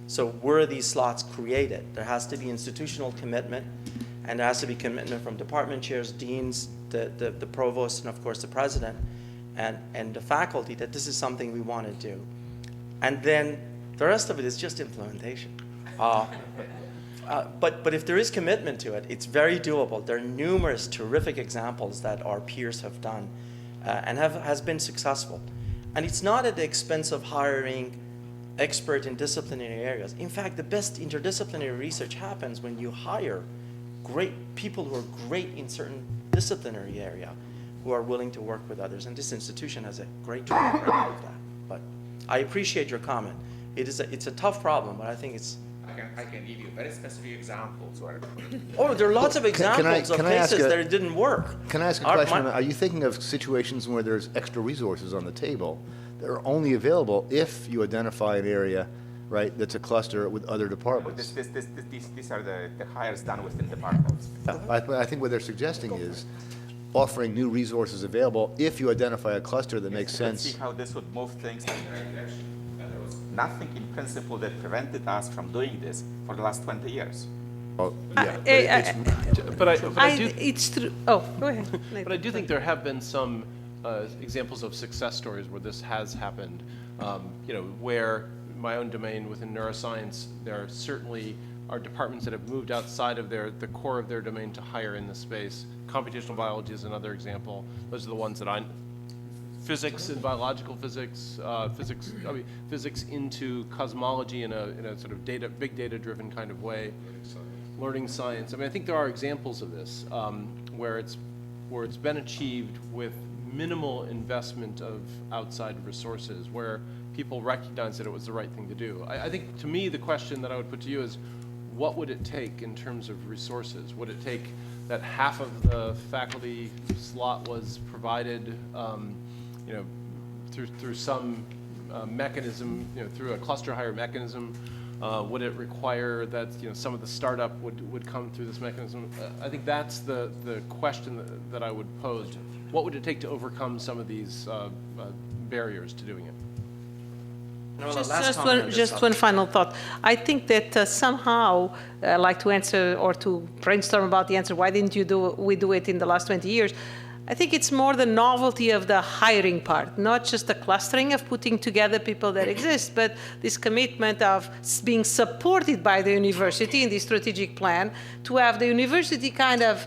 Speaker 15: So where are these slots created? There has to be institutional commitment, and there has to be commitment from department chairs, deans, the provost, and of course the president, and the faculty that this is something we want to do. And then the rest of it is just implementation. But if there is commitment to it, it's very doable. There are numerous terrific examples that our peers have done and has been successful. And it's not at the expense of hiring expert in disciplinary areas. In fact, the best interdisciplinary research happens when you hire great people who are great in certain disciplinary area, who are willing to work with others. And this institution has a great track record of that. But I appreciate your comment. It's a tough problem, but I think it's...
Speaker 19: I can give you very specific examples where...
Speaker 15: Oh, there are lots of examples of cases that it didn't work.
Speaker 7: Can I ask a question? Are you thinking of situations where there's extra resources on the table that are only available if you identify an area, right, that's a cluster with other departments?
Speaker 19: These are the hires done within departments.
Speaker 7: I think what they're suggesting is offering new resources available if you identify a cluster that makes sense.
Speaker 19: Let's see how this would move things in the right direction. There was nothing in principle that prevented us from doing this for the last 20 years.
Speaker 7: Oh, yeah.
Speaker 2: But I do.
Speaker 18: It's true. Oh, go ahead.
Speaker 2: But I do think there have been some examples of success stories where this has happened. Where my own domain within neuroscience, there certainly are departments that have moved outside of the core of their domain to hire in this space. Computational biology is another example. Those are the ones that physics and biological physics, physics into cosmology in a sort of big data driven kind of way. Learning science. I think there are examples of this where it's been achieved with minimal investment of outside resources, where people recognize that it was the right thing to do. I think, to me, the question that I would put to you is, what would it take in terms of resources? Would it take that half of the faculty slot was provided, through some mechanism, through a cluster hire mechanism? Would it require that some of the startup would come through this mechanism? I think that's the question that I would pose. What would it take to overcome some of these barriers to doing it?
Speaker 18: Just one final thought. I think that somehow, I'd like to answer or to brainstorm about the answer, why didn't we do it in the last 20 years? I think it's more the novelty of the hiring part, not just the clustering of putting together people that exist, but this commitment of being supported by the university in the strategic plan, to have the university kind of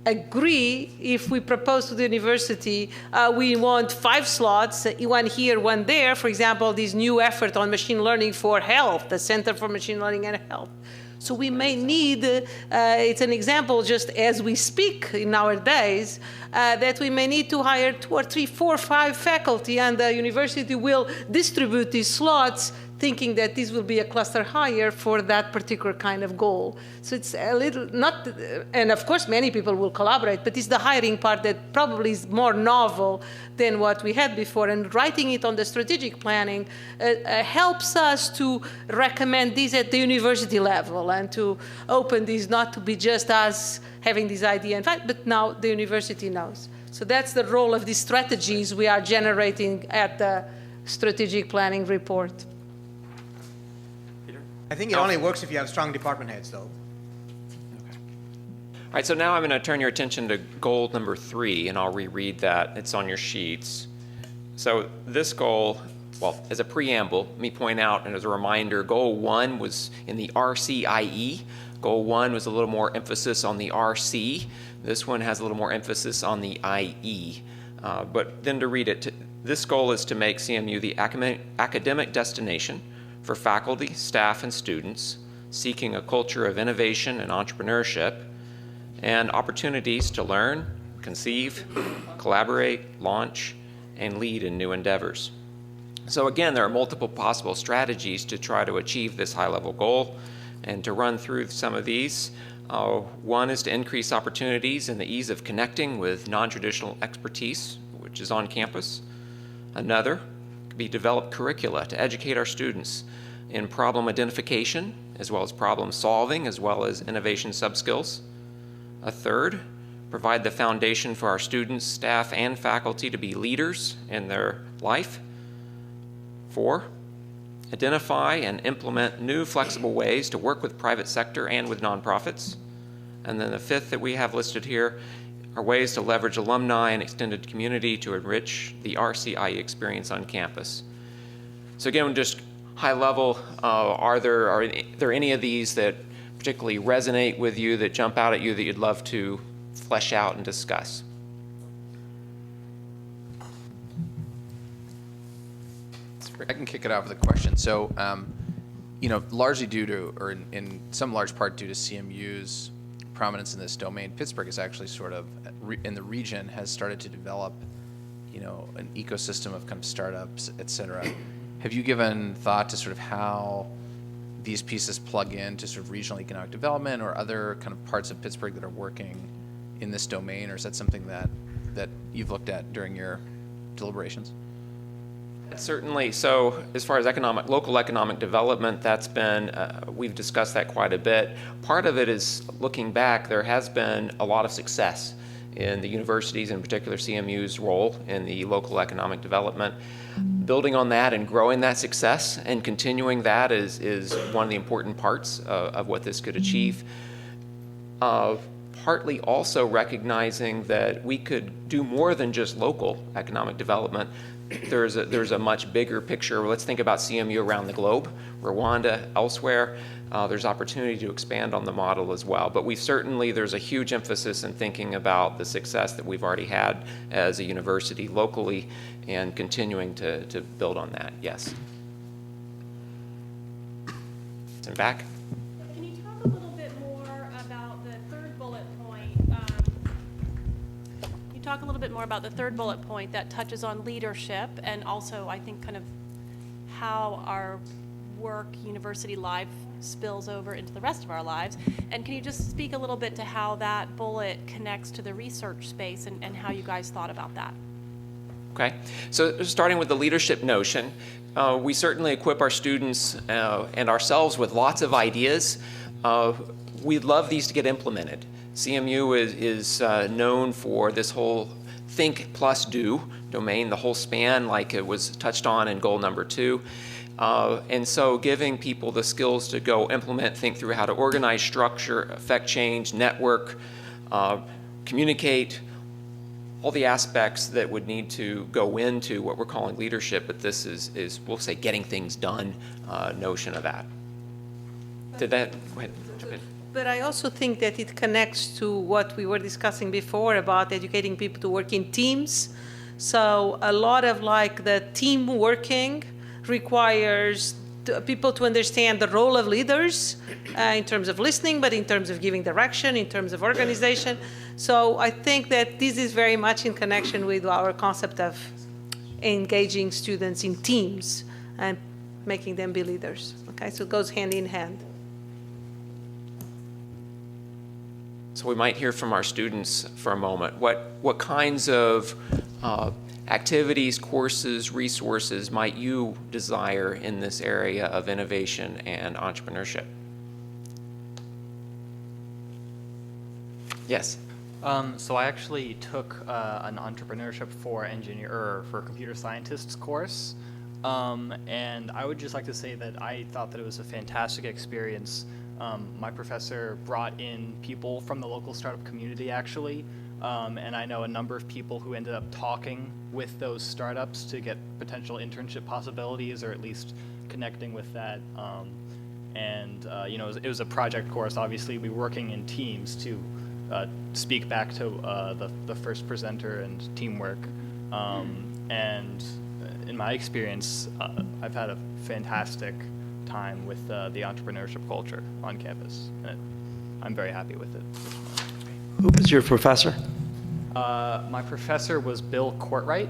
Speaker 18: agree. If we propose to the university, we want 5 slots, one here, one there, for example, this new effort on machine learning for health, the Center for Machine Learning and Health. So we may need, it's an example just as we speak in nowadays, that we may need to hire 2 or 3, 4, 5 faculty, and the university will distribute these slots thinking that this will be a cluster hire for that particular kind of goal. So it's a little, not, and of course many people will collaborate, but it's the hiring part that probably is more novel than what we had before. And writing it on the strategic planning helps us to recommend this at the university level and to open this not to be just us having this idea in fact, but now the university knows. So that's the role of these strategies we are generating at the strategic planning report.
Speaker 16: I think it only works if you have strong department heads, though.
Speaker 20: Okay. All right, so now I'm going to turn your attention to goal number 3, and I'll reread that. It's on your sheets. So this goal, well, as a preamble, let me point out, and as a reminder, goal 1 was in the RCIE. Goal 1 was a little more emphasis on the RC. This one has a little more emphasis on the IE. But then to read it, this goal is to make CMU the academic destination for faculty, staff, and students seeking a culture of innovation and entrepreneurship and opportunities to learn, conceive, collaborate, launch, and lead in new endeavors. So again, there are multiple possible strategies to try to achieve this high-level goal. And to run through some of these, one is to increase opportunities and the ease of connecting with non-traditional expertise, which is on campus. Another could be develop curricula to educate our students in problem identification, as well as problem solving, as well as innovation subskills. A third, provide the foundation for our students, staff, and faculty to be leaders in their life. 4, identify and implement new flexible ways to work with private sector and with nonprofits. And then the 5th that we have listed here are ways to leverage alumni and extended community to enrich the RCIE experience on campus. So again, just high level, are there any of these that particularly resonate with you, that jump out at you, that you'd love to flesh out and discuss?
Speaker 1: I can kick it off with a question. So, largely due to, or in some large part due to CMU's prominence in this domain, Pittsburgh is actually sort of, in the region, has started to develop, an ecosystem of kind of startups, et cetera. Have you given thought to sort of how these pieces plug in to sort of regional economic development or other kind of parts of Pittsburgh that are working in this domain, or is that something that you've looked at during your deliberations?
Speaker 20: Certainly. So as far as local economic development, that's been, we've discussed that quite a bit. Part of it is, looking back, there has been a lot of success in the universities, in particular CMU's role in the local economic development. Building on that and growing that success and continuing that is one of the important parts of what this could achieve. partly also recognizing that we could do more than just local economic development. There's a much bigger picture. Let's think about CMU around the globe, Rwanda, elsewhere. There's opportunity to expand on the model as well. But there's a huge emphasis in thinking about the success that we've already had as a university locally and continuing to build on that, yes. And back.
Speaker 21: Can you talk a little bit more about the third bullet point? You talk a little bit more about the third bullet point that touches on leadership and also, I think, kind of how our work, university life spills over into the rest of our lives. And can you just speak a little bit to how that bullet connects to the research space and how you guys thought about that?
Speaker 20: Okay, so starting with the leadership notion, we certainly equip our students and ourselves with lots of ideas. We'd love these to get implemented. CMU is known for this whole think plus do domain, the whole span, like it was touched on in goal number 2. And so giving people the skills to go implement, think through how to organize, structure, affect change, network, communicate, all the aspects that would need to go into what we're calling leadership, but this is we'll say, getting things done notion of that. Did that, go ahead.
Speaker 18: But I also think that it connects to what we were discussing before about educating people to work in teams. So a lot of like the team working requires people to understand the role of leaders in terms of listening, but in terms of giving direction, in terms of organization. So I think that this is very much in connection with our concept of engaging students in teams and making them be leaders. Okay, so it goes hand in hand.
Speaker 20: So we might hear from our students for a moment. What kinds of activities, courses, resources might you desire in this area of innovation and entrepreneurship? Yes.
Speaker 12: So I actually took an entrepreneurship for computer scientists course, and I would just like to say that I thought that it was a fantastic experience. My professor brought in people from the local startup community, actually, and I know a number of people who ended up talking with those startups to get potential internship possibilities, or at least connecting with that. It was a project course. Obviously, we were working in teams to speak back to the first presenter and teamwork. And in my experience, I've had a fantastic time with the entrepreneurship culture on campus. And I'm very happy with it.
Speaker 15: Who was your professor?
Speaker 12: My professor was Bill Courtwright.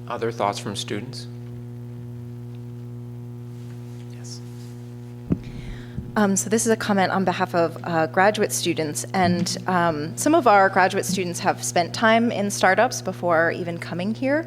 Speaker 20: Other thoughts from students?
Speaker 8: So this is a comment on behalf of graduate students, and some of our graduate students have spent time in startups before even coming here.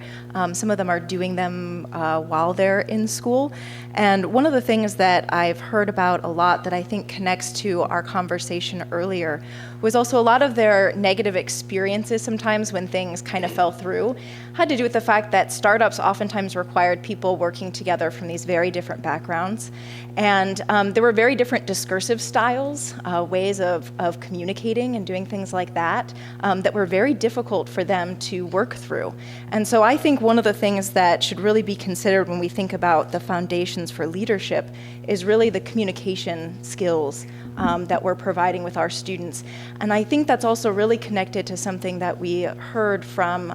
Speaker 8: Some of them are doing them while they're in school. And one of the things that I've heard about a lot that I think connects to our conversation earlier was also a lot of their negative experiences sometimes when things kind of fell through had to do with the fact that startups oftentimes required people working together from these very different backgrounds. And there were very different discursive styles, ways of communicating and doing things like that, that were very difficult for them to work through. And so I think one of the things that should really be considered when we think about the foundations for leadership is really the communication skills that we're providing with our students. And I think that's also really connected to something that we heard from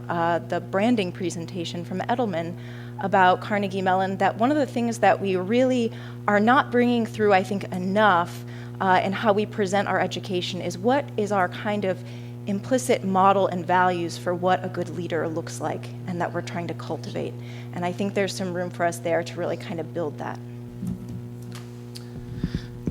Speaker 8: the branding presentation from Edelman about Carnegie Mellon, that one of the things that we really are not bringing through, I think, enough in how we present our education is what is our kind of implicit model and values for what a good leader looks like and that we're trying to cultivate. And I think there's some room for us there to really kind of build that.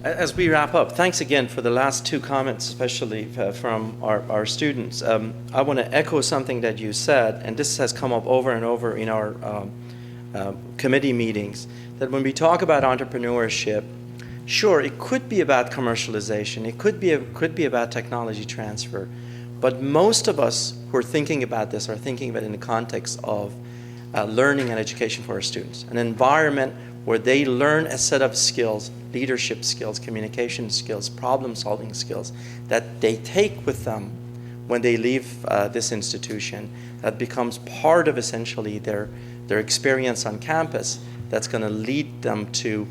Speaker 15: As we wrap up, thanks again for the last two comments, especially from our students. I want to echo something that you said, and this has come up over and over in our committee meetings, that when we talk about entrepreneurship, sure, it could be about commercialization, it could be about technology transfer, but most of us who are thinking about this are thinking about it in the context of learning and education for our students, an environment where they learn a set of skills, leadership skills, communication skills, problem-solving skills, that they take with them when they leave this institution, that becomes part of essentially their experience on campus, that's going to lead them to,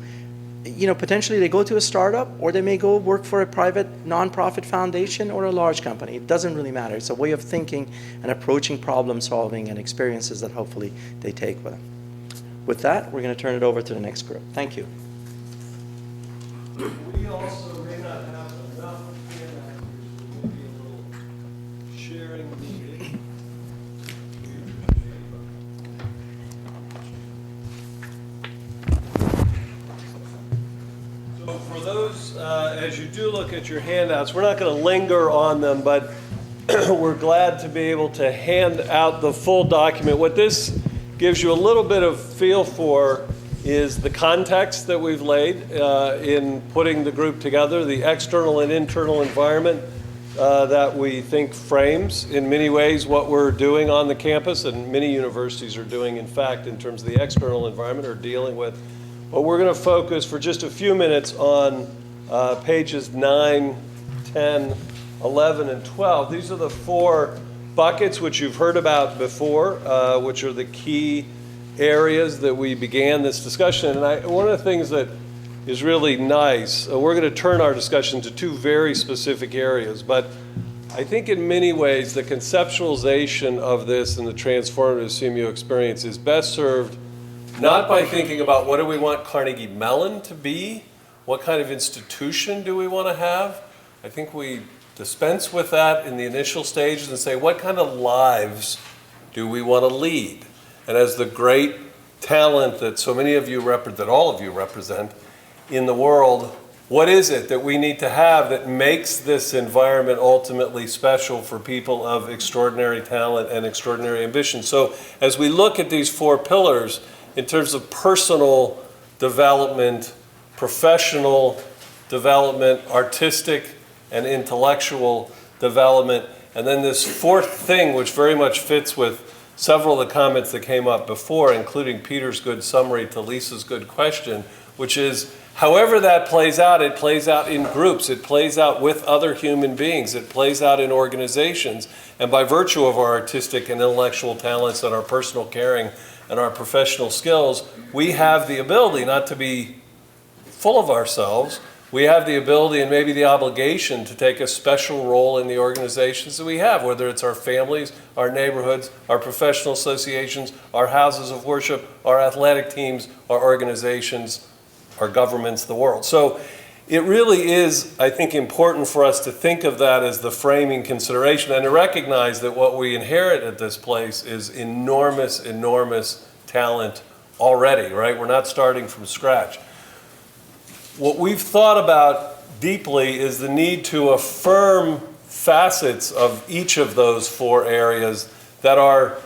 Speaker 15: potentially they go to a startup, or they may go work for a private nonprofit foundation or a large company. It doesn't really matter. It's a way of thinking and approaching problem solving and experiences that hopefully they take with them. With that, we're going to turn it over to the next group. Thank you.
Speaker 11: We also may not have enough handouts, so maybe a little sharing needed. So for those, as you do look at your handouts, we're not going to linger on them, but we're glad to be able to hand out the full document. What this gives you a little bit of feel for is the context that we've laid in putting the group together, the external and internal environment that we think frames in many ways what we're doing on the campus, and many universities are doing, in fact, in terms of the external environment, or dealing with. But we're going to focus for just a few minutes on pages 9, 10, 11, and 12. These are the 4 buckets which you've heard about before, which are the key areas that we began this discussion. And one of the things that is really nice, we're going to turn our discussion to 2 very specific areas, but I think in many ways the conceptualization of this and the transformative CMU experience is best served not by thinking about what do we want Carnegie Mellon to be, what kind of institution do we want to have. I think we dispense with that in the initial stages and say, what kind of lives do we want to lead? And as the great talent that so many of you that all of you represent in the world, what is it that we need to have that makes this environment ultimately special for people of extraordinary talent and extraordinary ambition? So as we look at these 4 pillars in terms of personal development, professional development, artistic and intellectual development, and then this 4th thing, which very much fits with several of the comments that came up before, including Peter's good summary to Lisa's good question, which is, however that plays out, it plays out in groups, it plays out with other human beings, it plays out in organizations, and by virtue of our artistic and intellectual talents and our personal caring and our professional skills, we have the ability not to be full of ourselves. We have the ability and maybe the obligation to take a special role in the organizations that we have, whether it's our families, our neighborhoods, our professional associations, our houses of worship, our athletic teams, our organizations, our governments, the world. So it really is, I think, important for us to think of that as the framing consideration and to recognize that what we inherit at this place is enormous, enormous talent already, right? We're not starting from scratch. What we've thought about deeply is the need to affirm facets of each of those 4 areas that are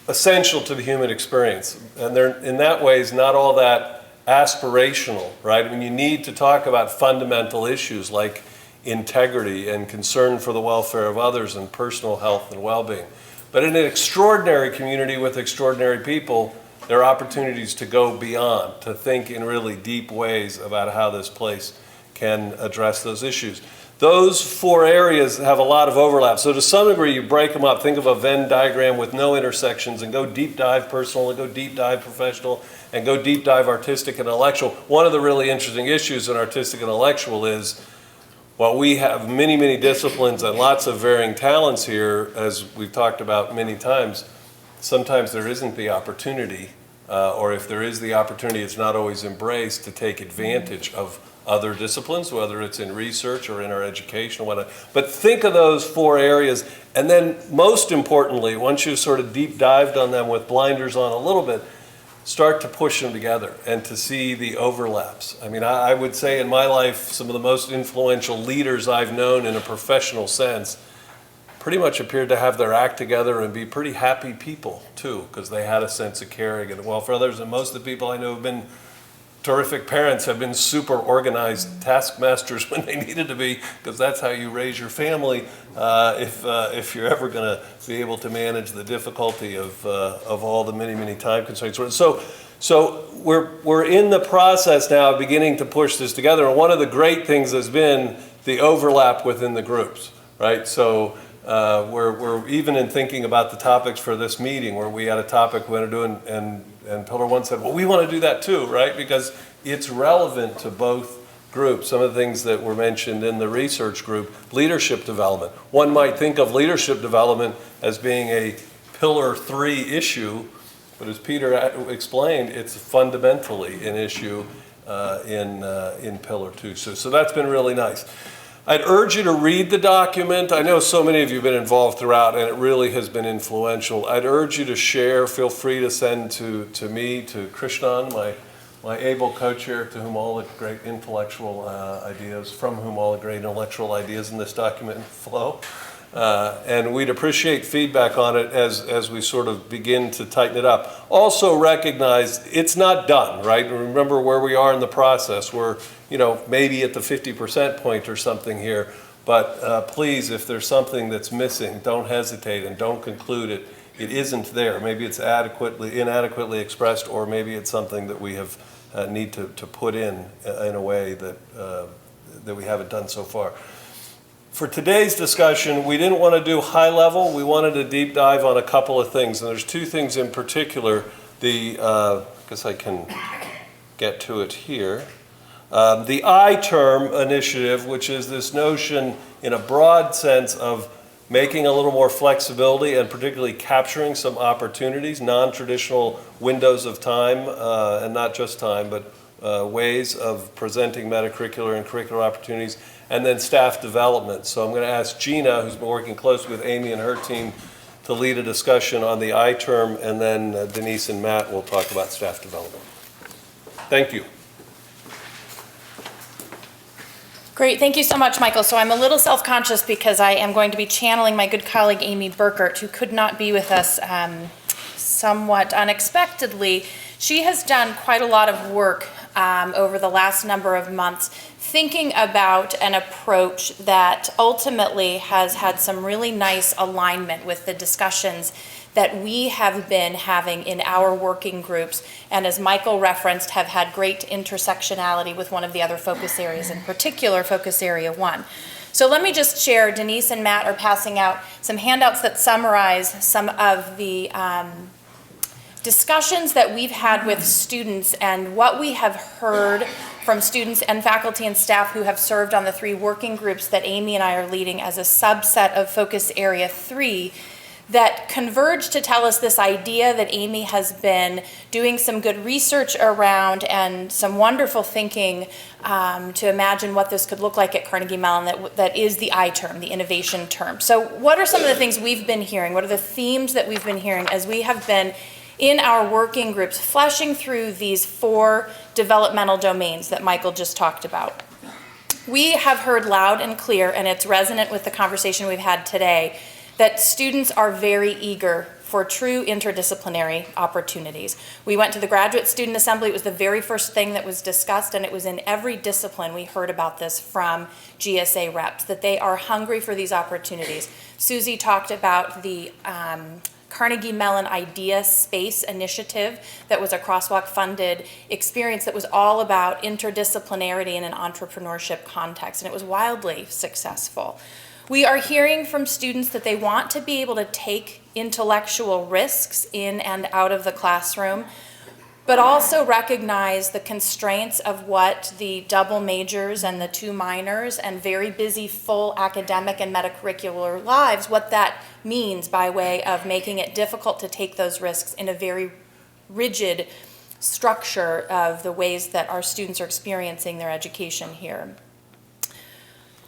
Speaker 11: essential to the human experience. And they're, in that way, is not all that aspirational, right? I mean, you need to talk about fundamental issues like integrity and concern for the welfare of others and personal health and well-being. But in an extraordinary community with extraordinary people, there are opportunities to go beyond, to think in really deep ways about how this place can address those issues. Those 4 areas have a lot of overlap. So to some degree, you break them up. Think of a Venn diagram with no intersections and go deep dive personal and go deep dive professional and go deep dive artistic and intellectual. One of the really interesting issues in artistic and intellectual is, while we have many, many disciplines and lots of varying talents here, as we've talked about many times, sometimes there isn't the opportunity, or if there is the opportunity, it's not always embraced to take advantage of other disciplines, whether it's in research or in our education or whatnot. But think of those 4 areas, and then most importantly, once you've sort of deep dived on them with blinders on a little bit, start to push them together and to see the overlaps. I mean, I would say in my life, some of the most influential leaders I've known in a professional sense pretty much appeared to have their act together and be pretty happy people too, because they had a sense of caring and well for others. And most of the people I know have been terrific parents, have been super organized taskmasters when they needed to be, because that's how you raise your family if you're ever going to be able to manage the difficulty of all the many, many time constraints. So So we're in the process now of beginning to push this together. And one of the great things has been the overlap within the groups, right? So we're even in thinking about the topics for this meeting, where we had a topic we want to do, and Pillar 1 said, well, we want to do that too, right? Because it's relevant to both groups. Some of the things that were mentioned in the research group, leadership development. One might think of leadership development as being a Pillar 3 issue, but as Peter explained, it's fundamentally an issue in Pillar 2. So that's been really nice. I'd urge you to read the document. I know so many of you have been involved throughout, and it really has been influential. I'd urge you to share. Feel free to send to me, to Krishnan, my able co-chair, from whom all the great intellectual ideas in this document flow. And we'd appreciate feedback on it as we sort of begin to tighten it up. Also recognize it's not done, right? Remember where we are in the process. We're, maybe at the 50% point or something here. But please, if there's something that's missing, don't hesitate and don't conclude it isn't there. Maybe it's inadequately expressed, or maybe it's something that we have need to put in a way that we haven't done so far. For today's discussion, we didn't want to do high level. We wanted to deep dive on a couple of things, and there's two things in particular. I guess I can get to it here. The I-term initiative, which is this notion in a broad sense of making a little more flexibility and particularly capturing some opportunities, non-traditional windows of time, and not just time, but ways of presenting metacurricular and curricular opportunities, and then staff development. So I'm going to ask Gina, who's been working closely with Amy and her team, to lead a discussion on the I-term, and then Denise and Matt will talk about staff development. Thank you.
Speaker 13: Great, thank you so much, Michael. So I'm a little self-conscious because I am going to be channeling my good colleague Amy Burkert, who could not be with us somewhat unexpectedly. She has done quite a lot of work over the last number of months thinking about an approach that ultimately has had some really nice alignment with the discussions that we have been having in our working groups, and as Michael referenced, have had great intersectionality with one of the other focus areas, in particular Focus Area 1. So let me just share, Denise and Matt are passing out some handouts that summarize some of the discussions that we've had with students and what we have heard from students and faculty and staff who have served on the 3 working groups that Amy and I are leading as a subset of Focus Area 3 that converge to tell us this idea that Amy has been doing some good research around and some wonderful thinking to imagine what this could look like at Carnegie Mellon that is the I term, the innovation term. So what are some of the things we've been hearing? What are the themes that we've been hearing as we have been in our working groups fleshing through these 4 developmental domains that Michael just talked about? We have heard loud and clear, and it's resonant with the conversation we've had today, that students are very eager for true interdisciplinary opportunities. We went to the Graduate Student Assembly. It was the very first thing that was discussed, and it was in every discipline we heard about this from GSA reps, that they are hungry for these opportunities. Susie talked about the Carnegie Mellon Idea Space Initiative that was a crosswalk-funded experience that was all about interdisciplinarity in an entrepreneurship context, and it was wildly successful. We are hearing from students that they want to be able to take intellectual risks in and out of the classroom, but also recognize the constraints of what the double majors and the 2 minors and very busy full academic and metacurricular lives, what that means by way of making it difficult to take those risks in a very rigid structure of the ways that our students are experiencing their education here.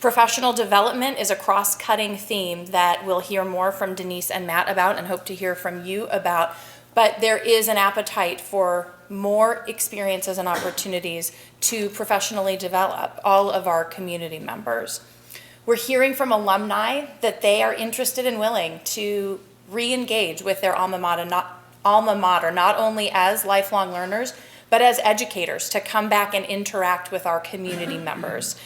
Speaker 13: Professional development is a cross-cutting theme that we'll hear more from Denise and Matt about and hope to hear from you about, but there is an appetite for more experiences and opportunities to professionally develop all of our community members. We're hearing from alumni that they are interested and willing to re-engage with their alma mater, not only as lifelong learners, but as educators, to come back and interact with our community members.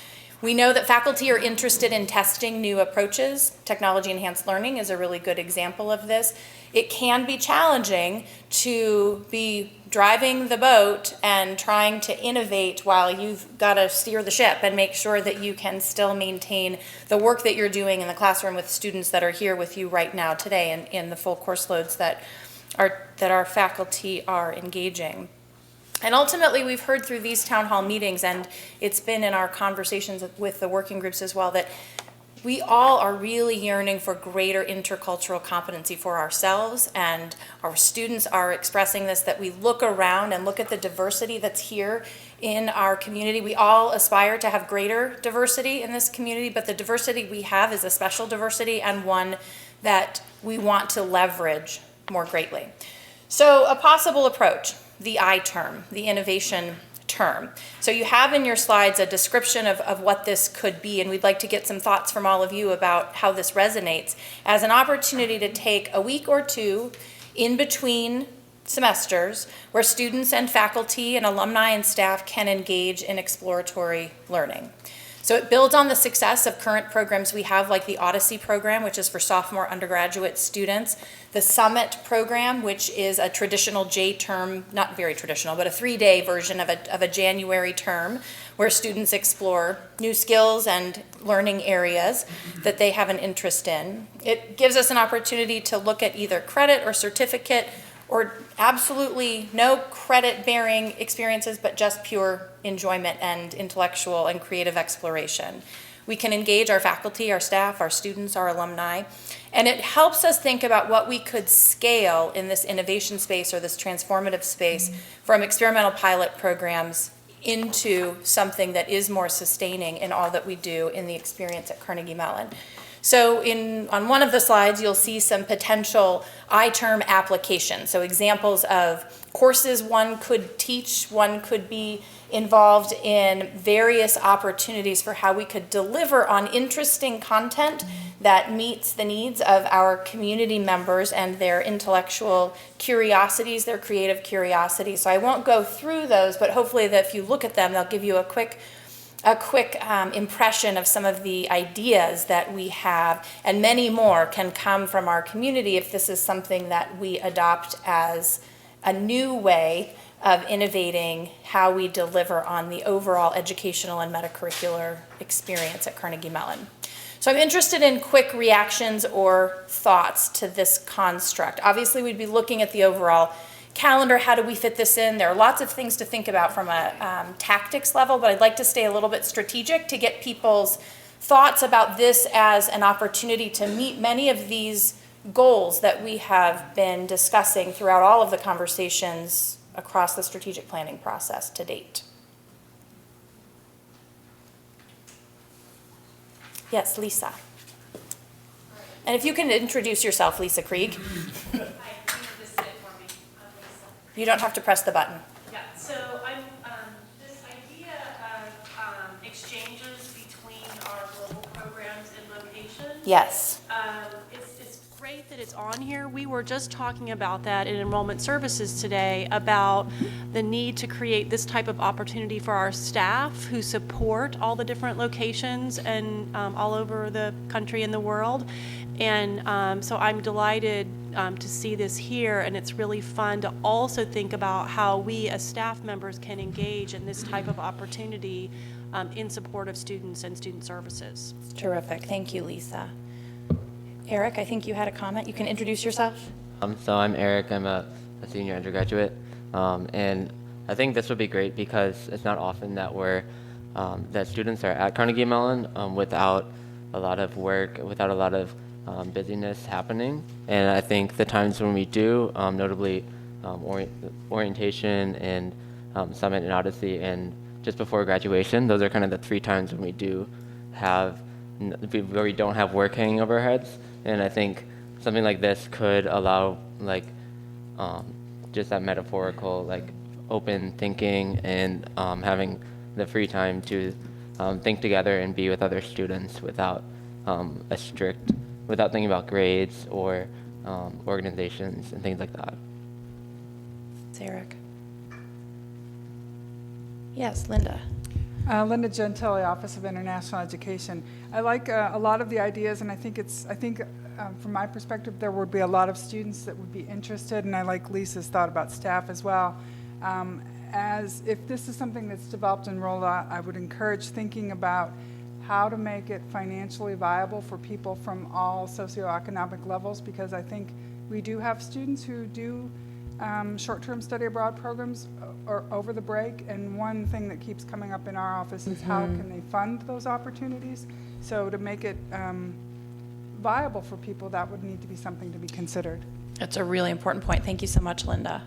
Speaker 13: We know that faculty are interested in testing new approaches. Technology-enhanced learning is a really good example of this. It can be challenging to be driving the boat and trying to innovate while you've got to steer the ship and make sure that you can still maintain the work that you're doing in the classroom with students that are here with you right now today and in the full course loads that our faculty are engaging. And ultimately, we've heard through these town hall meetings, and it's been in our conversations with the working groups as well, that we all are really yearning for greater intercultural competency for ourselves, and our students are expressing this, that we look around and look at the diversity that's here in our community. We all aspire to have greater diversity in this community, but the diversity we have is a special diversity and one that we want to leverage more greatly. So a possible approach, the I term, the innovation term. So you have in your slides a description of what this could be, and we'd like to get some thoughts from all of you about how this resonates as an opportunity to take a week or two in between semesters where students and faculty and alumni and staff can engage in exploratory learning. So it builds on the success of current programs we have, like the Odyssey program, which is for sophomore undergraduate students, the Summit program, which is a traditional J term, not very traditional, but a 3-day version of a January term, where students explore new skills and learning areas that they have an interest in. It gives us an opportunity to look at either credit or certificate or absolutely no credit-bearing experiences, but just pure enjoyment and intellectual and creative exploration. We can engage our faculty, our staff, our students, our alumni, and it helps us think about what we could scale in this innovation space or this transformative space from experimental pilot programs into something that is more sustaining in all that we do in the experience at Carnegie Mellon. So on one of the slides, you'll see some potential I-term applications. So examples of courses one could teach, one could be involved in various opportunities for how we could deliver on interesting content that meets the needs of our community members and their intellectual curiosities, their creative curiosities. So I won't go through those, but hopefully that if you look at them, they'll give you a quick impression of some of the ideas that we have, and many more can come from our community if this is something that we adopt as a new way of innovating how we deliver on the overall educational and metacurricular experience at Carnegie Mellon. So I'm interested in quick reactions or thoughts to this construct. Obviously, we'd be looking at the overall calendar. How do we fit this in? There are lots of things to think about from a tactics level, but I'd like to stay a little bit strategic to get people's thoughts about this as an opportunity to meet many of these goals that we have been discussing throughout all of the conversations across the strategic planning process to date. Yes, Lisa. And if you can introduce yourself, Lisa Krieg. You don't have to press the button.
Speaker 4: Yeah, so I'm, this idea of exchanges between our global programs and locations.
Speaker 13: Yes.
Speaker 4: It's great that it's on here. We were just talking about that in enrollment services today, about the need to create this type of opportunity for our staff who support all the different locations and all over the country and the world. And so I'm delighted to see this here, and it's really fun to also think about how we as staff members can engage in this type of opportunity in support of students and student services.
Speaker 13: Terrific. Thank you, Lisa. Eric, I think you had a comment. You can introduce yourself.
Speaker 6: So I'm Eric. I'm a senior undergraduate, and I think this would be great because it's not often that that students are at Carnegie Mellon without a lot of work, without a lot of busyness happening. And I think the times when we do, notably orientation and Summit and Odyssey and just before graduation, those are kind of the 3 times when we do have, where we don't have work hanging over our heads. And I think something like this could allow just that metaphorical, open thinking and having the free time to think together and be with other students without without thinking about grades or organizations and things like that.
Speaker 13: It's Eric. Yes, Linda.
Speaker 10: Linda Gentile, Office of International Education. I like a lot of the ideas, and I think from my perspective, there would be a lot of students that would be interested, and I like Lisa's thought about staff as well. As if this is something that's developed and rolled out, I would encourage thinking about how to make it financially viable for people from all socioeconomic levels, because I think we do have students who do short-term study abroad programs or over the break, and one thing that keeps coming up in our office is how can they fund those opportunities. So to make it viable for people, that would need to be something to be considered.
Speaker 13: That's a really important point. Thank you so much, Linda.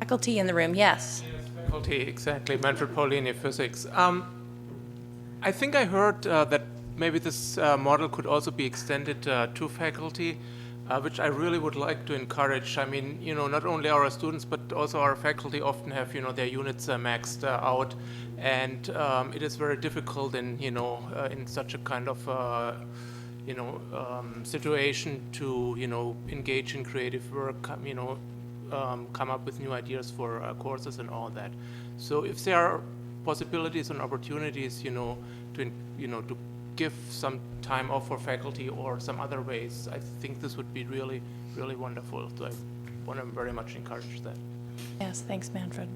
Speaker 13: Faculty in the room, yes.
Speaker 3: Faculty, exactly. Manfred Paulini, physics. I think I heard that maybe this model could also be extended to faculty, which I really would like to encourage. I mean, not only our students, but also our faculty often have, their units maxed out, and it is very difficult in, in such a kind of, situation to, engage in creative work, come up with new ideas for courses and all that. So if there are possibilities and opportunities, to give some time off for faculty or some other ways, I think this would be really, really wonderful. So I want to very much encourage that.
Speaker 13: Yes, thanks, Manfred.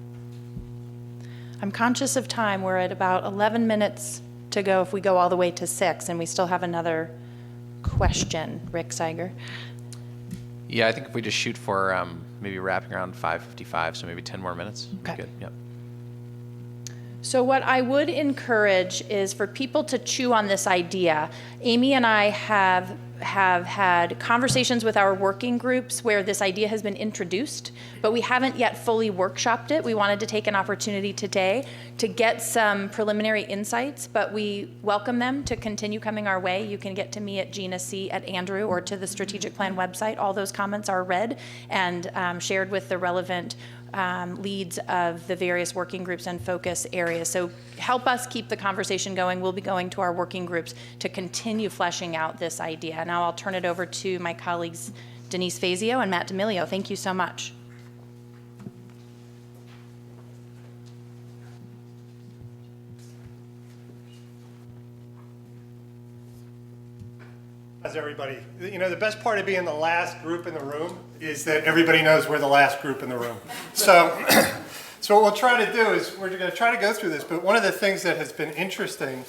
Speaker 13: I'm conscious of time. We're at about 11 minutes to go if we go all the way to 6, and we still have another question. Rick Seiger.
Speaker 1: Yeah, I think if we just shoot for maybe wrapping around 5:55, so maybe 10 more minutes.
Speaker 13: Okay.
Speaker 1: Good. Yep.
Speaker 13: So what I would encourage is for people to chew on this idea. Amy and I have had conversations with our working groups where this idea has been introduced, but we haven't yet fully workshopped it. We wanted to take an opportunity today to get some preliminary insights, but we welcome them to continue coming our way. You can get to me at Gina C. at Andrew or to the Strategic Plan website. All those comments are read and shared with the relevant leads of the various working groups and focus areas. So help us keep the conversation going. We'll be going to our working groups to continue fleshing out this idea. Now I'll turn it over to my colleagues Denise Fazio and Matt D'Amelio. Thank you so much.
Speaker 22: How's everybody? The best part of being the last group in the room is that everybody knows we're the last group in the room. So what we'll try to do is we're going to try to go through this, but one of the things that has been interesting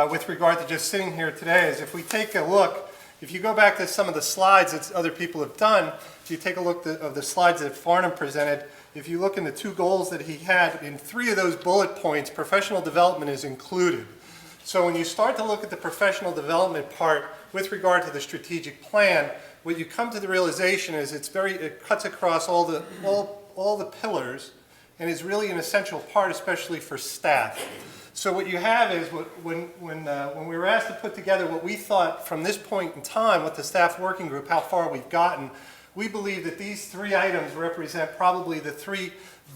Speaker 22: with regard to just sitting here today is if we take a look, if you go back to some of the slides that other people have done, if you take a look of the slides that Farnham presented, if you look in the 2 goals that he had, in 3 of those bullet points, professional development is included. So when you start to look at the professional development part with regard to the strategic plan, what you come to the realization is it cuts across all the pillars and is really an essential part, especially for staff. So what you have is when we were asked to put together what we thought from this point in time with the staff working group, how far we've gotten, we believe that these 3 items represent probably the 3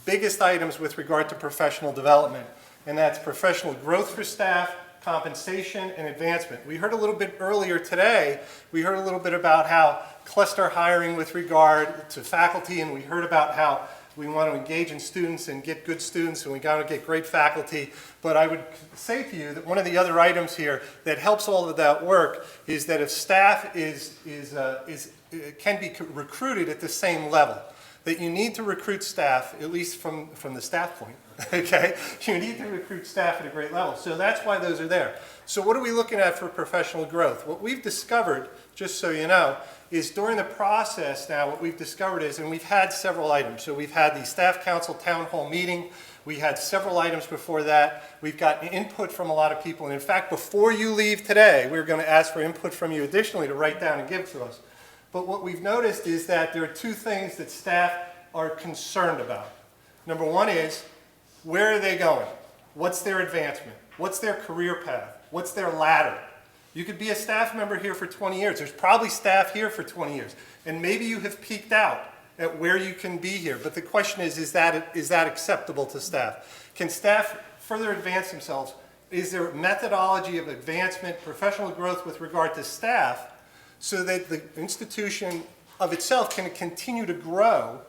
Speaker 22: biggest items with regard to professional development, and that's professional growth for staff, compensation, and advancement. We heard a little bit earlier today, we heard a little bit about how cluster hiring with regard to faculty, and we heard about how we want to engage in students and get good students, and we got to get great faculty. But I would say to you that one of the other items here that helps all of that work is that if staff can be recruited at the same level, that you need to recruit staff, at least from the staff point, okay? You need to recruit staff at a great level. So that's why those are there. So what are we looking at for professional growth? What we've discovered, just so you know, is during the process now, what we've discovered is, and we've had several items. So we've had the staff council town hall meeting. We had several items before that. We've gotten input from a lot of people. And in fact, before you leave today, we're going to ask for input from you additionally to write down and give to us. But what we've noticed is that there are 2 things that staff are concerned about. Number 1 is, where are they going? What's their advancement? What's their career path? What's their ladder? You could be a staff member here for 20 years. There's probably staff here for 20 years. And maybe you have peaked out at where you can be here. But the question is that acceptable to staff? Can staff further advance themselves? Is there a methodology of advancement, professional growth with regard to staff, so that the institution of itself can continue to grow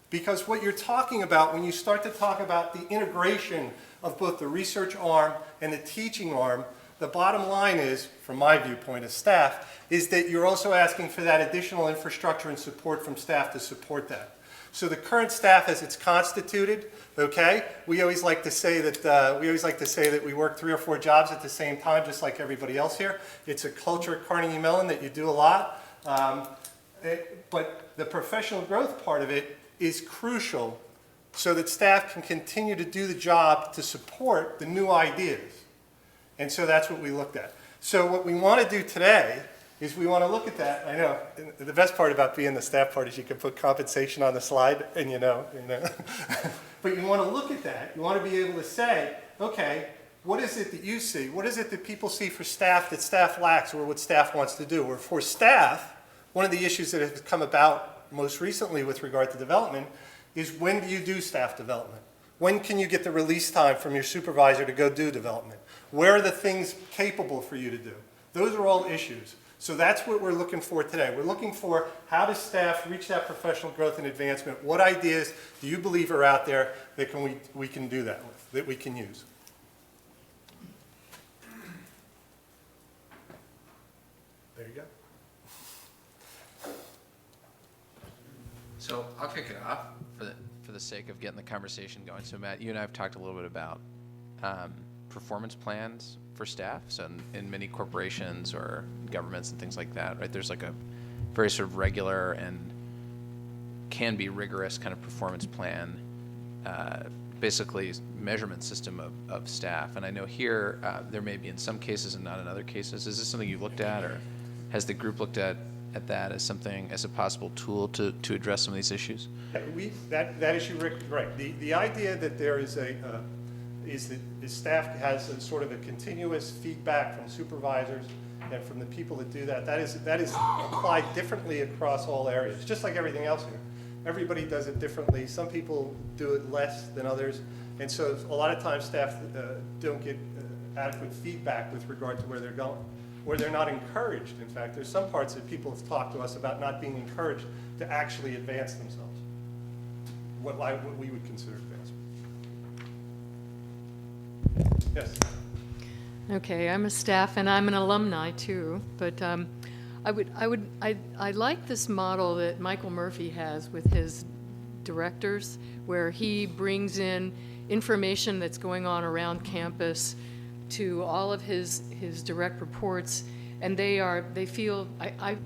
Speaker 22: Because what you're talking about when you start to talk about the integration of both the research arm and the teaching arm, the bottom line is, from my viewpoint as staff, is that you're also asking for that additional infrastructure and support from staff to support that. So the current staff as it's constituted, okay, we always like to say that we work 3 or 4 jobs at the same time, just like everybody else here. It's a culture at Carnegie Mellon that you do a lot, but the professional growth part of it is crucial so that staff can continue to do the job to support the new ideas. And so that's what we looked at. So what we want to do today is we want to look at that. I know the best part about being the staff part is you can put compensation on the slide and you know. But you want to look at that. You want to be able to say, okay, what is it that you see? What is it that people see for staff that staff lacks or what staff wants to do? Or for staff, one of the issues that has come about most recently with regard to development is when do you do staff development? When can you get the release time from your supervisor to go do development? Where are the things capable for you to do? Those are all issues. So that's what we're looking for today. We're looking for how does staff reach that professional growth and advancement? What ideas do you believe are out there that we can do that with, that we can use? There you go.
Speaker 1: So I'll kick it off for the sake of getting the conversation going. So Matt, you and I have talked a little bit about performance plans for staff. So in many corporations or governments and things like that, right? There's like a very sort of regular and can be rigorous kind of performance plan, basically measurement system of staff. And I know here there may be in some cases and not in other cases. Is this something you've looked at, or has the group looked at that as something, as a possible tool to address some of these issues?
Speaker 22: That issue, Rick, right. The idea that there is staff has a sort of a continuous feedback from supervisors and from the people that do that. That is applied differently across all areas, just like everything else here. Everybody does it differently. Some people do it less than others, and so a lot of times staff don't get adequate feedback with regard to where they're going, or they're not encouraged. In fact, there's some parts that people have talked to us about not being encouraged to actually advance themselves, what we would consider advancement. Yes.
Speaker 5: Okay, I'm a staff and I'm an alumni too, but I like this model that Michael Murphy has with his directors, where he brings in information that's going on around campus to all of his direct reports, and they feel, I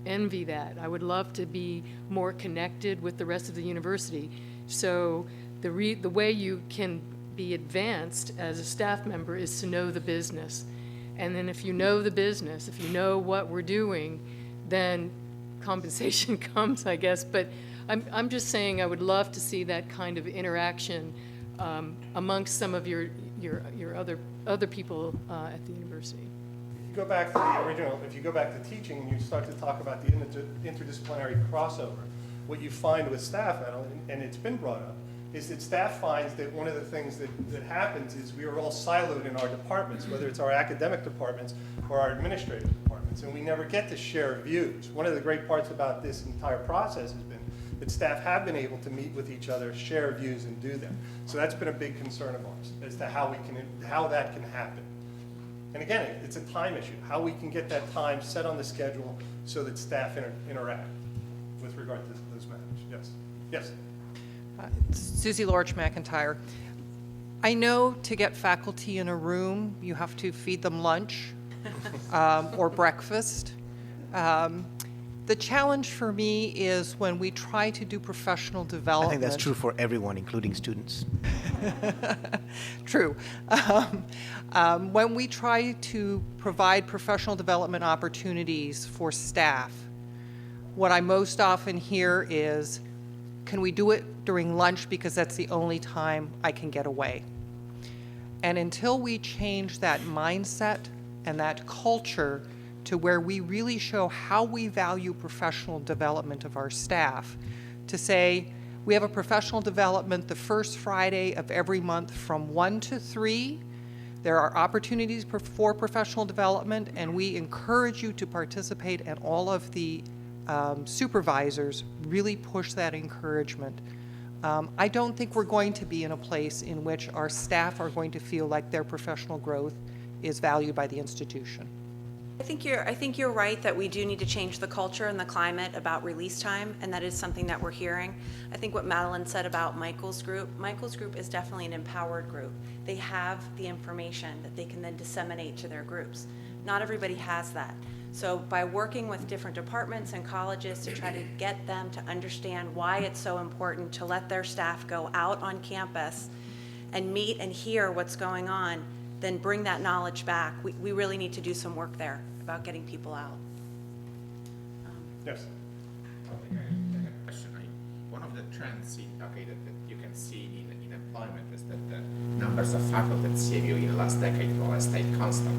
Speaker 5: envy that. I would love to be more connected with the rest of the university. So the way you can be advanced as a staff member is to know the business. And then if you know the business, if you know what we're doing, then compensation comes, I guess. But I'm just saying I would love to see that kind of interaction amongst some of your other people at the university.
Speaker 22: If you go back to the original, if you go back to teaching and you start to talk about the interdisciplinary crossover, what you find with staff, and it's been brought up, is that staff finds that one of the things that happens is we are all siloed in our departments, whether it's our academic departments or our administrative departments, and we never get to share views. One of the great parts about this entire process has been that staff have been able to meet with each other, share views, and do them. So that's been a big concern of ours as to how that can happen. And again, it's a time issue, how we can get that time set on the schedule so that staff interact with regard to those matters. Yes. Yes.
Speaker 9: Susie Lorch McIntyre. I know to get faculty in a room, you have to feed them lunch or breakfast. The challenge for me is when we try to do professional development.
Speaker 16: I think that's true for everyone, including students.
Speaker 9: True. When we try to provide professional development opportunities for staff, what I most often hear is, can we do it during lunch because that's the only time I can get away? And until we change that mindset and that culture to where we really show how we value professional development of our staff, to say we have a professional development the first Friday of every month from 1 to 3. There are opportunities for professional development, and we encourage you to participate in all of the supervisors really push that encouragement. I don't think we're going to be in a place in which our staff are going to feel like their professional growth is valued by the institution.
Speaker 14: I think you're right that we do need to change the culture and the climate about release time, and that is something that we're hearing. I think what Madeline said about Michael's group is definitely an empowered group. They have the information that they can then disseminate to their groups. Not everybody has that. So by working with different departments and colleges to try to get them to understand why it's so important to let their staff go out on campus and meet and hear what's going on, then bring that knowledge back. We really need to do some work there about getting people out.
Speaker 22: Yes.
Speaker 19: Question. One of the trends that you can see in employment is that the numbers of faculty at CMU in the last decade more or less stayed constant,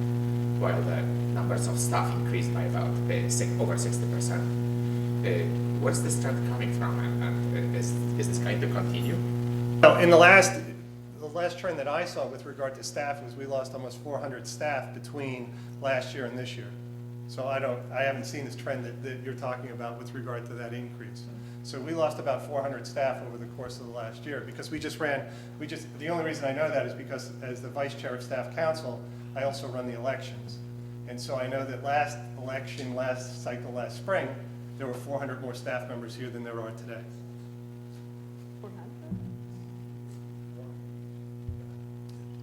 Speaker 19: while the numbers of staff increased by about over 60%. Where's this trend coming from, and is this going to continue?
Speaker 22: Well, in the last trend that I saw with regard to staff was we lost almost 400 staff between last year and this year. So I haven't seen this trend that you're talking about with regard to that increase. So we lost about 400 staff over the course of the last year because the only reason I know that is because as the vice chair of staff council, I also run the elections. And so I know that last cycle, last spring, there were 400 more staff members here than there are today.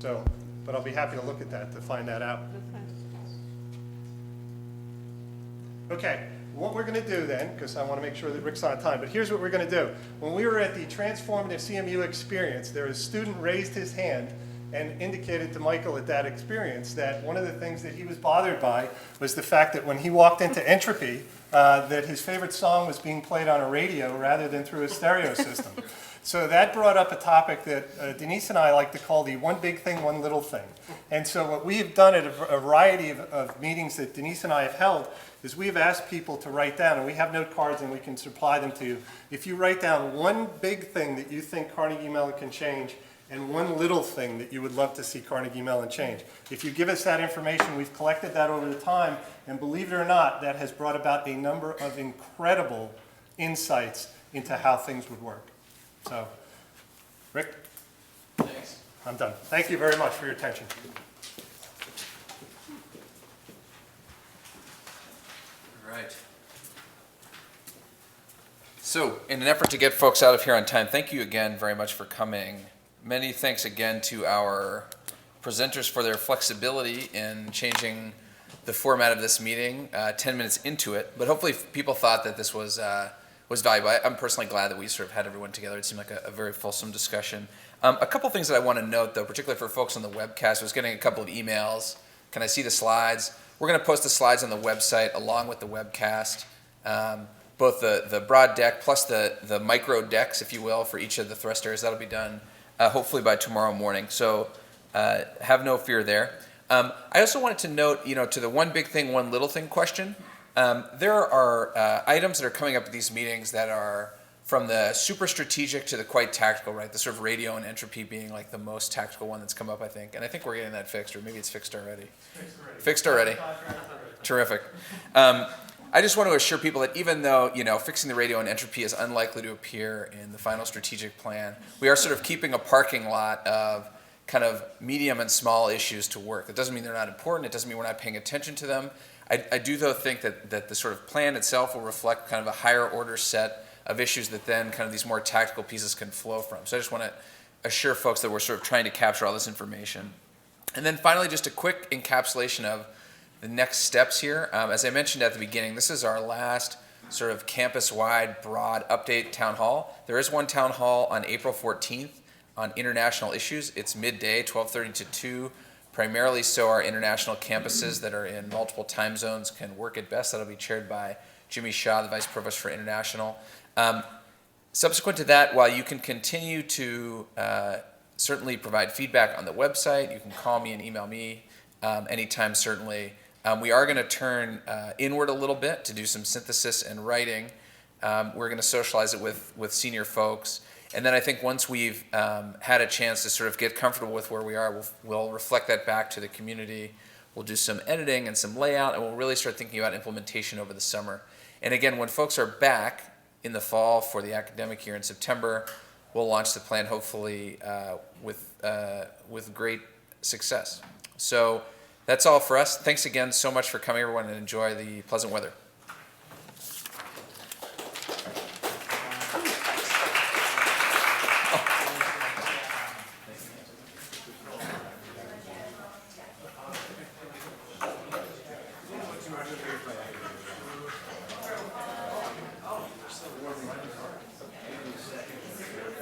Speaker 22: So, but I'll be happy to look at that to find that out. Okay, what we're going to do then, because I want to make sure that Rick's on time, but here's what we're going to do. When we were at the Transformative CMU experience, there was a student raised his hand and indicated to Michael at that experience that one of the things that he was bothered by was the fact that when he walked into Entropy, that his favorite song was being played on a radio rather than through a stereo system. So that brought up a topic that Denise and I like to call the one big thing, one little thing. And so what we have done at a variety of meetings that Denise and I have held is we have asked people to write down, and we have note cards and we can supply them to you. If you write down one big thing that you think Carnegie Mellon can change and one little thing that you would love to see Carnegie Mellon change. If you give us that information, we've collected that over the time, and believe it or not, that has brought about a number of incredible insights into how things would work. So, Rick?
Speaker 1: Thanks.
Speaker 22: I'm done. Thank you very much for your attention.
Speaker 1: All right. So, in an effort to get folks out of here on time, thank you again very much for coming. Many thanks again to our presenters for their flexibility in changing the format of this meeting 10 minutes into it. But hopefully people thought that this was valuable. I'm personally glad that we sort of had everyone together. It seemed like a very fulsome discussion. A couple things that I want to note, though, particularly for folks on the webcast, I was getting a couple of emails. Can I see the slides? We're going to post the slides on the website along with the webcast, both the broad deck plus the micro decks, if you will, for each of the thrust areas. That'll be done hopefully by tomorrow morning. So have no fear there. I also wanted to note, to the one big thing, one little thing question, there are items that are coming up at these meetings that are from the super strategic to the quite tactical, right? The sort of radio and entropy being like the most tactical one that's come up, I think. And I think we're getting that fixed, or maybe it's fixed already. Fixed already. Terrific. I just want to assure people that even though, fixing the radio and entropy is unlikely to appear in the final strategic plan, we are sort of keeping a parking lot of kind of medium and small issues to work. That doesn't mean they're not important. It doesn't mean we're not paying attention to them. I do, though, think that the sort of plan itself will reflect kind of a higher order set of issues that then kind of these more tactical pieces can flow from. So I just want to assure folks that we're sort of trying to capture all this information. And then finally, just a quick encapsulation of the next steps here. As I mentioned at the beginning, this is our last sort of campus-wide broad update town hall. There is one town hall on April 14th on international issues. It's midday, 12:30 to 2, primarily so our international campuses that are in multiple time zones can work at best. That'll be chaired by Jimmy Shaw, the Vice Provost for International. Subsequent to that, while you can continue to certainly provide feedback on the website, you can call me and email me anytime, certainly. We are going to turn inward a little bit to do some synthesis and writing. We're going to socialize it with senior folks. And then I think once we've had a chance to sort of get comfortable with where we are, we'll reflect that back to the community. We'll do some editing and some layout, and we'll really start thinking about implementation over the summer. And again, when folks are back in the fall for the academic year in September, we'll launch the plan hopefully with great success. So that's all for us. Thanks again so much for coming, everyone, and enjoy the pleasant weather.